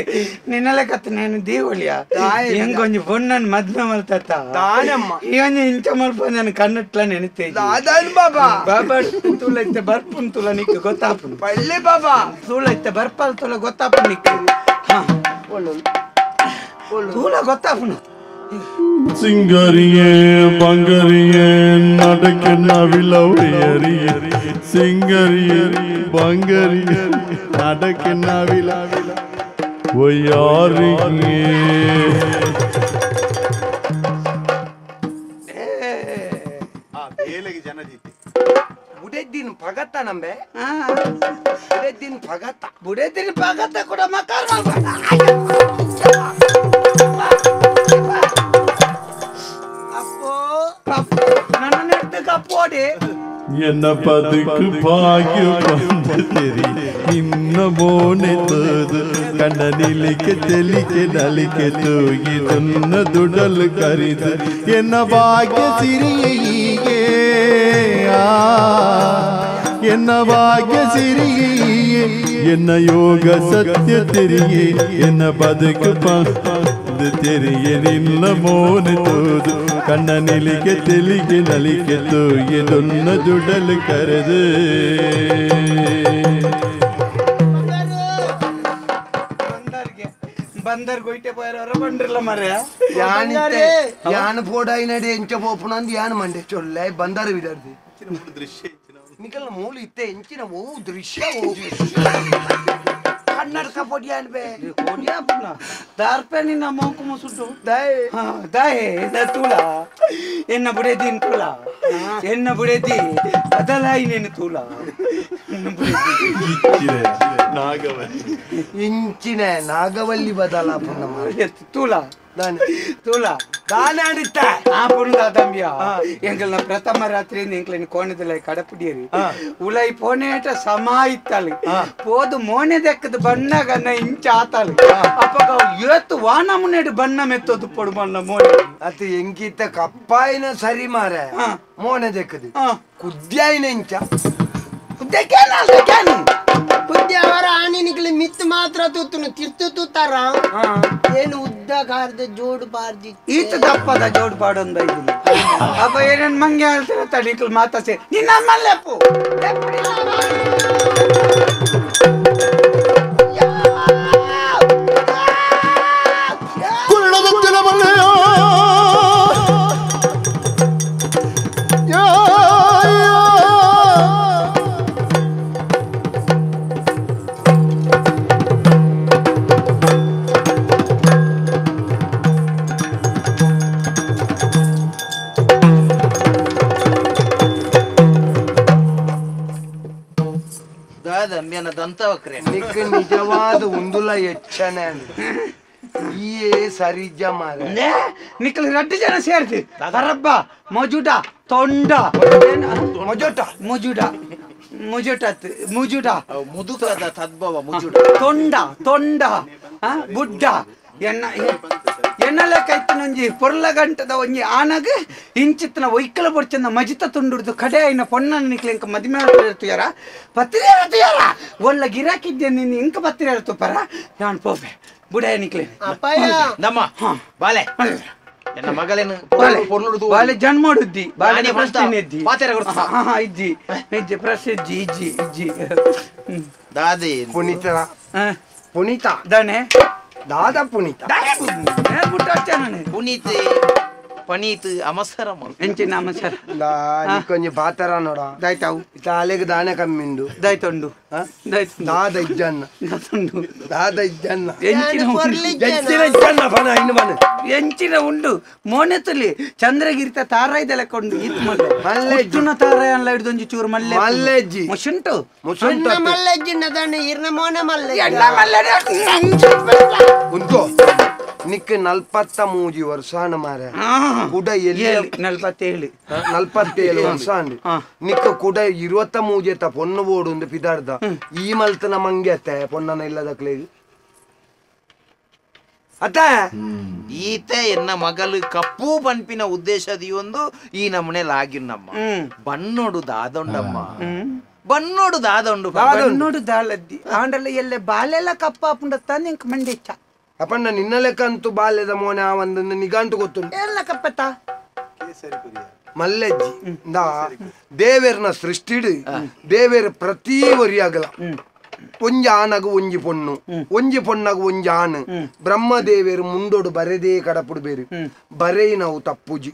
ನಿನ್ನಲೆ ಕತ್ತೆ ನಾನು ದೇವಳಿಯ ಹೆಂಗೊಂಜಿ ಪೊಣ್ಣನ್ ಮದ್ಮೆ ಮಲ್ತತ್ತ ದಾನಮ್ಮ ಈಗೊಂಜಿ ಇಂಚ ಮಲ್ಪ ನಾನು ಕಣ್ಣಟ್ಲ ನೆನೆತೆ ದಾದನ್ ಬಾಬಾ ಬಾಬಾ ತುಲೈತೆ ಬರ್ಪುನ್ ತುಲ ನಿಕ್ಕೆ ಗೊತ್ತಾಪುನ್ ಪಳ್ಳಿ ಬಾಬಾ ತುಲೈತೆ ಬರ್ಪಲ್ ತುಲ ಗೊತ್ತಾಪುನ್ ನಿಕ್ಕೆ ಹಾ ತೂಲ ಗೊತ್ತಾಪುನು ಸಿಂಗರಿಯೇ ಬಂಗರಿಯೇ ನಡಕ್ಕೆ ನವಿಲವರಿಯ ಸಿಂಗರಿಯೇ ಬಂಗರಿಯೇ ನಡಕ್ಕೆ ನವಿಲ ಒಯ್ಯಾರಿಗೆ ಬುಡೆದ್ದಿನ ಪಗತ್ತ ನಂಬೆ ಬುಡೆದ್ದಿನ ಪಗತ್ತ ಬುಡೆದಿನ ಪಗತ್ತ ಕೂಡ ಮಕಾರ ಎನ್ನ ಬದುಕು ಭಾಗ್ಯ ಬಂದ ತೆರಿ ನಿನ್ನ ಮೋನೆ ತೋದು ಕಣ್ಣ ನಿಲಿಕೆ ತೆಲಿಕೆ ನಲಿಕೆ ತೂಗಿ ತುನ್ನ ದುಡಲು ಕರಿದು ಎನ್ನ ಭಾಗ್ಯ ಸಿರಿಯೇ ಎನ್ನ ಭಾಗ್ಯ ಸಿರಿಯೇ ಎನ್ನ ಯೋಗ ಸತ್ಯ ತೆರಿಗೆ ಎನ್ನ ಬದುಕು ತೆರಿಗೆ ನಿನ್ನ ಮೋನೆ ತೋದು ಕಣ್ಣ ನಿಲಿಕೆ ತೆಲಿಗೆ ನಲಿಕೆ ತೂಗಿ ತುನ್ನ ದುಡಲು ಕರೆದು ಬಂದರ್ ಗೊಯ್ಟೆ പോയവരെ ಬಂದ್ರಲ್ಲ ಮರೆ ಯಾನ್ ಪೋಡಾಯಿನಡೆ ಎಂಚ ಪೋಪುನಂದು ಯಾನ್ ಮಂಡೆ ಚೊಲ್ಲೆ ಬಂದರ್ ವಿದರ್ದಿ ದೃಶ್ಯ ನಿಕಲ್ ಮೂಲು ಇತ್ತೆ ಎಂಚಿನ ಓ ದೃಶ್ಯ ಕನ್ನಡಕ ಪೊಡಿಯಾನ್ ಬೇ ಕೋಡಿಯಾ ಪುನ ದಾರ್ಪೆ ನಿನ್ನ ಮೋಕು ಮುಸುಟ್ಟು ದಾಯೆ ತುಳ ಎನ್ನ ಬುಡೆದಿನ್ ತುಳ ಎನ್ನ ಬುಡೆದಿ ಬದಲಾಯಿ ನೆನು ತುಳ ಇಂಚಿನ ನಾಗವಲ್ಲಿ ಬದಲ ಪುಣ್ಣ ತುಳ ತುಳ ದಾನಾಡಿತ್ತ ಆ ಪುಣ್ಣ ತಂಬಿಯ ಎಂಕಲ್ನ ಪ್ರಥಮ ರಾತ್ರಿಯಿಂದ ಎಂಕಲಿನ ಕೋಣದಲ್ಲಿ ಕಡಪುಡಿಯರಿ ಉಲೈ ಪೋನೇಟ ಸಮ ಇತ್ತಲಿ ಪೋದು ಮೋನೆ ದೆಕ್ಕದ ಬಣ್ಣ ಗನ್ನ ಇಂಚ ಆತಲಿ ಅಪ್ಪಗ ಇವತ್ತು ವಾನ ಮುನ್ನೆಡು ಬಣ್ಣ ಮೆತ್ತೋದು ಪೊಡು ಬಣ್ಣ ಮೋನೆ ಅತಿ ಎಂಕಿತ್ತ ಕಪ್ಪಾಯಿನ ಸರಿ ಮಾರ ಮೋನೆ ದೆಕ್ಕದು ಕುದ್ಯಾಯಿನ ಇಂಚ ಅವರ ಆಣಿನಿಗಳು ಮಿತ್ತು ಮಾತ್ರ ತೂತುನು ತಿರ್ತು ತೂತಾರ ಏನು ಉದ್ದ ಕಾರ್ದ ಜೋಡು ಬಾರ್ದಿ ಈತ ದಪ್ಪದ ಜೋಡು ಪಾಡೊಂದು ಐದಿಲ್ಲ ಅಪ್ಪ ಏನೇನ್ ಮಂಗೆ ಹೇಳ್ತಾರೆ ತಡಿಕಲ್ ಮಾತಾಸೆ ನಿನ್ನ ಮಲ್ಲೆಪ್ಪು ನಿಜವಾದ ಉಂದುಲ ಹೆಚ್ಚನೆ ಈ ಸರಿಜ ಮಾರ ನಿಕ್ಕಲ್ 2 ಜನ ಸೇರ್ತಿ ಬರಬ್ಬ ಮೊಜುಟ ತೊಂಡ ಮೊಜೋಟ ಮುಜುಡ ಮುಜುಟತ್ ಮುಜುಡ ಮುದುಕದ ತದ್ಭವ ಮುಜುಡ ತೊಂಡ ತೊಂಡ ಬುಡ್ಡ ಎನ್ನಲೆ ಕೈತನೊಂಜಿ ಪೊರ್ಲ ಗಂಟದ ಒಂಜಿ ಆನಗ ಇಂಚಿತ್ತನ ಒಯ್ಕಲ ಬೊಡ್ಚಂದ ಮಜಿತ ತುಂಡುಡ್ದು ಕಡೆ ಐನ ಪೊನ್ನ ನಿಕ್ಲೆಂಕ ಮದಿಮೆ ಹೇಳ್ತಿಯಾರ ಪತ್ರಿ ಹೇಳ್ತಿಯಾರ ಒಳ್ಳ ಗಿರಾಕಿದ್ದೆ ನೀನು ಇಂಕ ಪತ್ರಿ ಹೇಳ್ತುಪರ ನಾನು ಪೋಪೆ ಬುಡಾಯ ನಿಕ್ಲೆ ದಮ್ಮ ಬಾಲೆ ಎನ್ನ ಮಗಳೇನು ಬಾಲೆ ಜನ್ಮೋಡುದ್ದಿ ಬಾಲೆ ಪ್ರಶ್ನೆ ಪಾತೆರ ಕೊಡ್ತಾ ಇಜ್ಜಿ ಇಜ್ಜಿ ಪ್ರಸಿದ್ಧಿ ಇಜ್ಜಿ ಇಜ್ಜಿ ದಾದಿ ಪುನೀತ ಪುನೀತ ದನೆ ದಾದಾ ಪುನೀತ ಪುನೀತ್ ಪನೀತ್ ಅಮಸರಮ ಎಂಚಿನ ಅಮಸರ ಕೊಂಚ ಪಾತರ ನೋಡ ದಾಯ್ತಾವು ತಾಲೆಗೆ ದಾನೆ ಕಮ್ಮಿಂಡು ದಾಯ್ತೊಂಡು ದಾದ ಇಜ್ಜನ್ನ ದಾದ ಇಜ್ಜನ್ನ ಎಂಚಿನ ಉಂಡು ಮೋನೆತಲಿ ಚಂದ್ರಗಿರಿತ ತಾರಾಯ್ದೆಲ್ಲ ಕೊಂಡು ಇತ್ತು ಮಲ್ಲೆಜ್ಜುನ ತಾರಾಯ ಅಲ್ಲ ಹಿಡಿದೊಂಜಿ ಚೂರು ಮಲ್ಲೆ ಮಲ್ಲೆಜ್ಜಿ ಮುಷುಂಟು ಮಲ್ಲೆಜ್ಜಿನ ದಾನೆ ಇರ್ನ ಮೋನೆ ಮಲ್ಲೆ ಉಂಟು ನಿಕ್ಕ 43 ವರ್ಷ ಮಾರ ಕೂಡ 47 ವರ್ಷ ನಿಕ್ಕ ಕೂಡ 23 ಪೊನ್ನು ಓಡು ಒಂದು ಪಿದಾರ್ದ ಈ ಮಲ್ತನ ಮಂಗ್ಯತ್ತೆ ಪೊನ್ನನ ಇಲ್ಲದಕ್ಲೆ ಅತ್ತ ಈತೆ ಎನ್ನ ಮಗಳು ಕಪ್ಪು ಪಂಪಿನ ಉದ್ದೇಶದಿಯೊಂದು ಈ ನಮ್ಮನೆಲ್ ಆಗಿನ್ನಮ್ಮ ಬನ್ನೋಡು ದಾದೊಂಡಮ್ಮ ಬನ್ನೋಡು ದಾದೊಂಡು ಬನ್ನೋಡು ದಾಳದ್ದಿ ಆಂಡಲ್ಲ ಎಲ್ಲೆ ಬಾಲೆಲ್ಲ ಕಪ್ಪ ಪುಂಡತ್ತ ನಿಂಕ ಮಂಡಿಚ್ಚ ಅಪ್ಪಣ್ಣ ನಿನ್ನ ಲೆಕ್ಕ ಅಂತೂ ಬಾಲ್ಯದ ಮೋನೆ ಆ ಒಂದು ನಿಗಂಟು ಗೊತ್ತುಂಟು ಎಲ್ಲ ಕಪ್ಪತ್ತ ಮಲ್ಲೆಜ್ಜಿ ದೇವೇರ್ನ ಸೃಷ್ಟಿಡು ದೇವೇರ್ ಪ್ರತಿ ವರಿಯಾಗಲ ಒಂಜಿ ಆನಗು ಒಂಜಿ ಪೊಣ್ಣು ಒಂಜಿ ಪೊಣ್ಣಗು ಒಂಜಿ ಆನು ಬ್ರಹ್ಮದೇವೇರು ಮುಂದೋಡು ಬರೆದೇ ಕಡಪುಡು ಬೇರು ಬರೇ ನಾವು ತಪ್ಪುಜಿ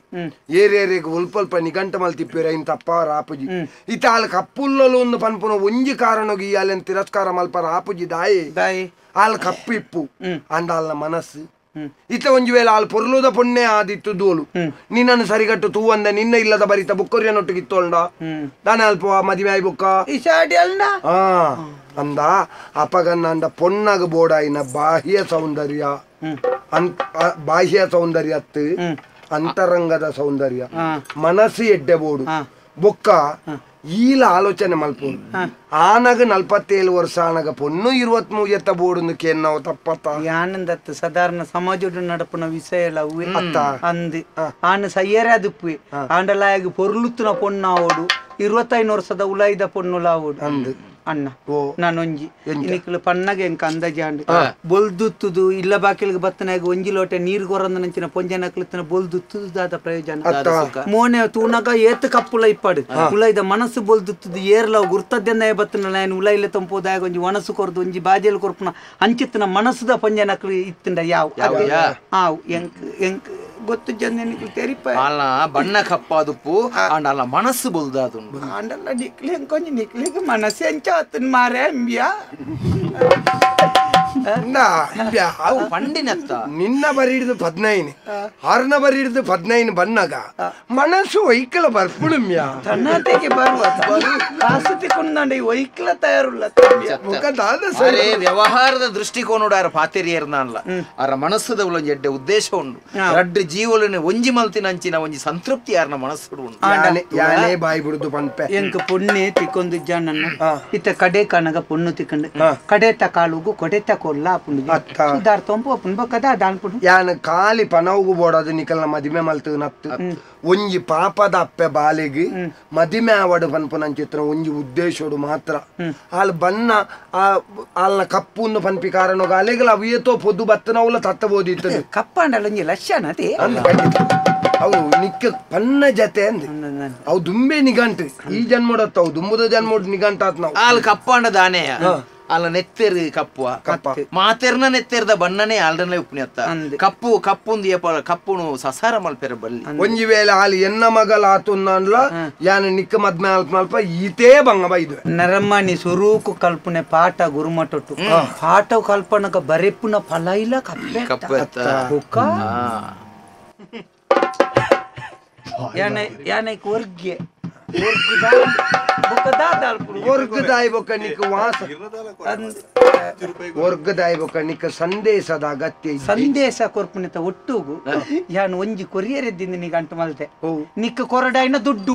ಏರೇರಿಗೆ ಒಲ್ಪ ನಿಘಂಟ ಮಲ್ ತಿಪ್ಪೇರು ಐನ್ ತಪ್ಪ ರಾಪುಜಿ ಇತ ಆಲ್ ಕಪ್ಪುಲ್ಲಲು ಒಂದು ಪನ್ಪುನ ಒಂಜಿ ಕಾರಣಗಿ ಅಲ್ಲಿನ ತಿರಸ್ಕಾರ ಮಲ್ಪ ರಾಪುಜಿ ದಾಯಿ ಆಲ್ ಕಪ್ಪು ಇಪ್ಪು ಅಂಡ ಅಲ್ನ ಮನಸ್ಸು ಇತ್ತ ಒಂಜಿ ವೇಳೆ ಆಲ್ ಪೊರ್ಲುದ ಪೊಣ್ಣೆ ಆದಿತ್ತು ದೋಲು ನಿನ್ನನ್ನು ಸರಿಗಟ್ಟು ತೂ ಅಂದ ನಿನ್ನ ಇಲ್ಲದ ಬರಿತ ಬುಕ್ಕೊರಿಯನೊಟ್ಟಿಗೆ ಇತ್ತೋಳ್ಡ ನಾನು ಅಲ್ಪ ಮದುವೆ ಆಯ್ ಬುಕ್ಕ ಅಂದ ಅಪಗನ್ನ ಅಂದ ಪೊಣ್ಣಗ ಬೋಡಾಯಿನ ಬಾಹ್ಯ ಸೌಂದರ್ಯ ಬಾಹ್ಯ ಸೌಂದರ್ಯತ್ತು ಅಂತರಂಗದ ಸೌಂದರ್ಯ ಮನಸ್ಸು ಎಡ್ಡೆ ಬೋಡು ಬೊಕ್ಕ ಈಲ ಆಲೋಚನೆ ಮಲ್ಪೋಡು ಆನಗ 47 ವರ್ಷ ಆನಗ ಪೊಣ್ಣು 23 ಎತ್ತ ಬೋಡು ಕೇನ್ನವು ತಪ್ಪತ್ತ ಆನಂದತ್ತು ಸಾಧಾರಣ ಸಮಾಜದ ನಡಪನ ವಿಷಯ ಅತ್ತ ಅಂದು ಆನ ಸಯ್ಯರೇ ಅದುಪ್ಪು ಆಂಡಲಾಯಗ ಪೊರ್ಲುತ್ತುನ ಪೊಣ್ಣಾವೋಡು 25 ವರ್ಷದ ಉಲಾಯ್ದ ಪೊಣ್ಣುಲಾವೋಡು ಅಂದು ಅಣ್ಣ ನಾನೊಂಜಿ ನಿಕ್ಲು ಪನ್ನಗೆ ಎಂಕ ಅಂದಾಜಾಂಡು ಬೊಲ್ದುತ್ತುದು ಇಲ್ಲ ಬಾಕಿಲ್ಗೆ ಬತ್ತನಾಗ ಒಂಜಿ ಲೋಟೆ ನೀರು ಕೊರಂದ ನಂಚಿನ ಪೊಂಜನ ಕ್ಲಿತ್ತನ ಬೊಲ್ದುತ್ತುದು ದಾದ ಪ್ರಯೋಜನ ಮೋನೆ ತೂನಗ ಏತ್ ಕಪ್ಪುಲ ಇಪ್ಪಾಡು ಉಲೈದ ಮನಸ್ಸು ಬೊಲ್ದುತ್ತುದು ಏರ್ಲವ್ ಗುರ್ತದ್ದಂದ ಬತ್ತನ ನಾನು ಉಲೈಲೆ ತಂಪೋದಾಗ ಒಂಜಿ ಒಣಸು ಕೊರ್ದು ಒಂಜಿ ಬಾಜೆಲ್ ಕೊರ್ಪುನ ಅಂಚಿತ್ತನ ಮನಸ್ಸುದ ಪೊಂಜನಕ್ಲು ಇತ್ತಂಡ ಯಾವ ಎಂಕ್ ಗೊತ್ತು ಜನ ತೆರಿಪ ಬಣ್ಣ ಕಪ್ಪಾದುಪ್ಪು ಅಂಡಲ್ಲ ಮನಸ್ಸು ಬೊಲ್ದಾದುಂಡು ಅಂಡಲ್ಲ ನಿಕ್ಲಿ ಕೊಂಚ ನಿಕ್ಲಿಗೆ ಮನಸ್ಸು ಎಂಚಾತನ್ ಮಾರೆ ಅಂಬ್ಯಾ ಪಂಡಿನತ್ತ ನಿನ್ನ ಬರಿ ಹಿಡಿದು 15 ಆರ್ನ ಬರಿ ಹಿಡಿದು 15 ಬನ್ನಗ ಮನಸ್ಸು ವೈಕಲ ಬರ್ಪುಳುಮ್ಯಾ ತನ್ನತೆಗೆ ಬರುವ ಕಾಸು ತಿಕ್ಕೊಂಡ ವೈಕಲ ತಯಾರುಲ್ಲ ಸರಿ ವ್ಯವಹಾರದ ದೃಷ್ಟಿಕೋನೋಡ ಪಾತೆರಿಯರ್ನಲ್ಲ ಅರ ಮನಸ್ಸದ ಉಲೊಂಜಿ ಎಡ್ಡೆ ಉದ್ದೇಶ ಉಂಡು ರಡ್ಡು ಜೀವಲನೆ ಒಂಜಿ ಮಲ್ತಿನಂಚಿನ ಒಂಜಿ ಸಂತೃಪ್ತಿ ಯಾರನ ಮನಸ್ಸು ಉಂಡು ಯಾನೇ ಬಾಯಿ ಬಿಡುದು ಪಂಪೆ ಎಂಕ ಪೊಣ್ಣೆ ತಿಕ್ಕೊಂದು ಜಾನನ್ನ ಇತ್ತ ಕಡೆ ಕನಗ ಪೊಣ್ಣು ತಿಕ್ಕಂಡು ಕಡೆ ತಕಾಳುಗು ಕೊಡೆ ತಕೊಲ್ಲ ಪುಂಡು ಸುಧಾರ್ ತೊಂಪು ಪುಂಡು ಬಕದ ದಾನ್ ಪುಂಡು ಯಾನ ಕಾಲಿ ಪನವುಗು ಬೋಡದು ನಿಕಲ್ನ ಮದಿಮೆ ಮಲ್ತು ನತ್ತು ಒಂಜಿ ಪಾಪದ ಅಪ್ಪೆ ಬಾಲೆಗೆ ಮದಿಮೆ ಆವಡು ಪನ್ಪುನಂಚಿತ್ರ ಒಂಜಿ ಉದ್ದೇಶೋಡು ಮಾತ್ರ ಆಲ್ ಬಣ್ಣ ಆಲ್ನ ಕಪ್ಪುನ್ನು ಪನ್ಪಿ ಕಾರಣ ಅಲೆಗಲ ಅವಿಯತೋ ಪೊದ್ದು ಬತ್ತನವುಲ ತತ್ತಬೋದಿತ್ತು ಕಪ್ಪಂಡಲ್ಲ ಒಂಜಿ ಲಕ್ಷಣ ಅವು ನಿಕ್ಕ ಪನ್ನ ಜತೆ ಅಂದ್ ಅವು ದುಂಬೆ ನಿಘಂಟು ಈ ಜನ್ಮೋಡತ್ತ ಅವು ದುಂಬುದ ಜನ್ಮೋಡ್ ನಿಘಂಟಾತ್ ನಾವು ಆಲ್ ಕಪ್ಪಂಡ ದಾನೆಯ ಅಲ್ಲ ನೆತ್ತೆರು ಕಪ್ಪುವ ಮಾತೆರ್ನ ನೆತ್ತೆರ್ದ ಬಣ್ಣನೇ ಆಲ್ಡನೆ ಉಪ್ನಿಯತ್ತ ಕಪ್ಪು ಕಪ್ಪುಂದು ಕಪ್ಪುನು ಸಸಾರ ಮಲ್ಪೆರ ಬಲ್ಲಿ ಒಂಜಿ ವೇಳೆ ಆಲಿ ಎನ್ನ ಮಗಲ ಆತುನ್ನಲ್ಲ ಯಾನ ನಿಕ್ಕ ಮದ್ಮೆ ಅಲ್ಪ ಈತೇ ಬಂಗ ಬೈದು ನರಮ್ಮನಿ ಸ್ವರೂಕು ಕಲ್ಪನೆ ಪಾಠ ಗುರುಮಟೊಟ್ಟು ಪಾಠ ಕಲ್ಪನಕ ಬರೆಪ್ಪುನ ಫಲ ಇಲ್ಲ ಕಪ್ಪೆ ಯಾನೈ ವರ್ಗ್ಯ ವರ್ಗದಾಯಿ ಬೊಕ್ಕ ನಿಕ್ಕ ವಾಸ ವರ್ಗದಾಯಿ ಬೊಕ್ಕ ನಿಕ್ಕ ಸಂದೇಶದ ಅಗತ್ಯ ಸಂದೇಶ ಕೊರ್ಪುನಿತ ಒಟ್ಟುಗು ಯಾನು ಒಂಜಿ ಕೊರಿಯರ್ ಎದ್ದಿಂದ ನೀಗ ಅಂಟು ಮಲ್ತೆ ನಿಕ್ಕ ಕೊರಡಾಯಿನ ದುಡ್ಡು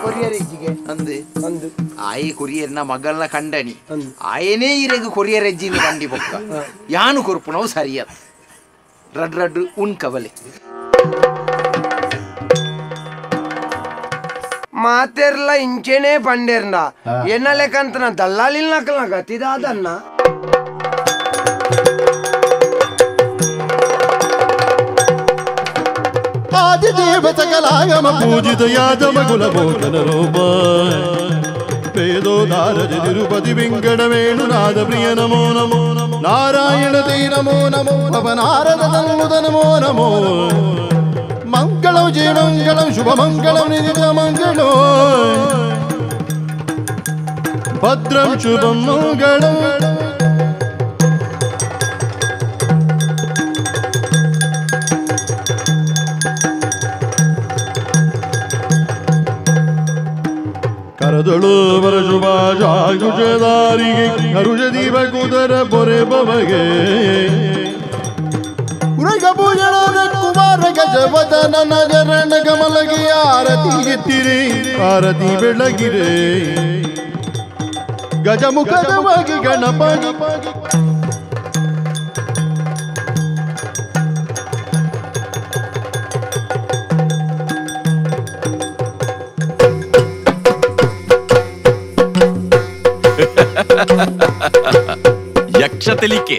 ಕೊರಿಯರ್ ಎಜ್ಜಿಗೆ ಅಂದು ಅಂದು ಆಯಿ ಕೊರಿಯರ್ನ ಮಗಳನ್ನ ಕಂಡನಿ ಆಯನೇ ಇರೆಗು ಕೊರಿಯರ್ ಎಜ್ಜಿನ ಕಂಡಿ ಬೊಕ್ಕ ಯಾನು ಕೊರ್ಪುನವು ಸರಿಯದ ರಡ್ ರಡ್ ಉನ್ ಕವಲೆ ಮಾತೆರ್ಲ ಇಂಚೆನೇ ಪಂಡೇರ್ನ ಎನ್ನ ಲೆಕ್ಕಂತನ ದಲ್ಲಾಲಿಲ್ ನಕಲ್ನ ಗತಿದಾದನ್ನ ಆದಿದೇವ ಸಕಲಾಗಮ ಪೂಜಿತ ಯಾದವ ಕುಲಬೋಧನ ರೂಪ ವೇದೋದಾರಜ ತಿರುಪತಿ ವೆಂಕಟವೇಣು ನಾದ ಪ್ರಿಯ ನಮೋ ನಮೋ ನಾರಾಯಣ ತೇ ನಮೋ ನಮೋ ಭವನಾರದ ತನ್ಮುದ ನಮೋ ನಮೋ ಮಂಗಳಂ ಜಯ ಮಂಗಳಂ ಶುಭ ಮಂಗಳಂ ನಿಜ ಮಂಗಳೋ ಭದ್ರಂ ಶುಭಂ ಮಂಗಳಂ ಕರದಳು ಬರಶುಭ ಜಾಗುಜದಾರಿಗೆ ಹರುಷ ದೀಪ ಕುದರ ಪೊರೆ ಬಮಗೆ ಉರಗ ಭೂಷಣ ಕುಮಾರ ಗಜವದನ ನಗರಣ ಕಮಲಗೆ ಆರತಿ ಎತ್ತಿರೆ ಆರತಿ ಬೆಳಗಿರೆ ಗಜಮುಖದವಾಗಿ ಗಣಪತಿ ಯಕ್ಷತೆಲಿಕೆ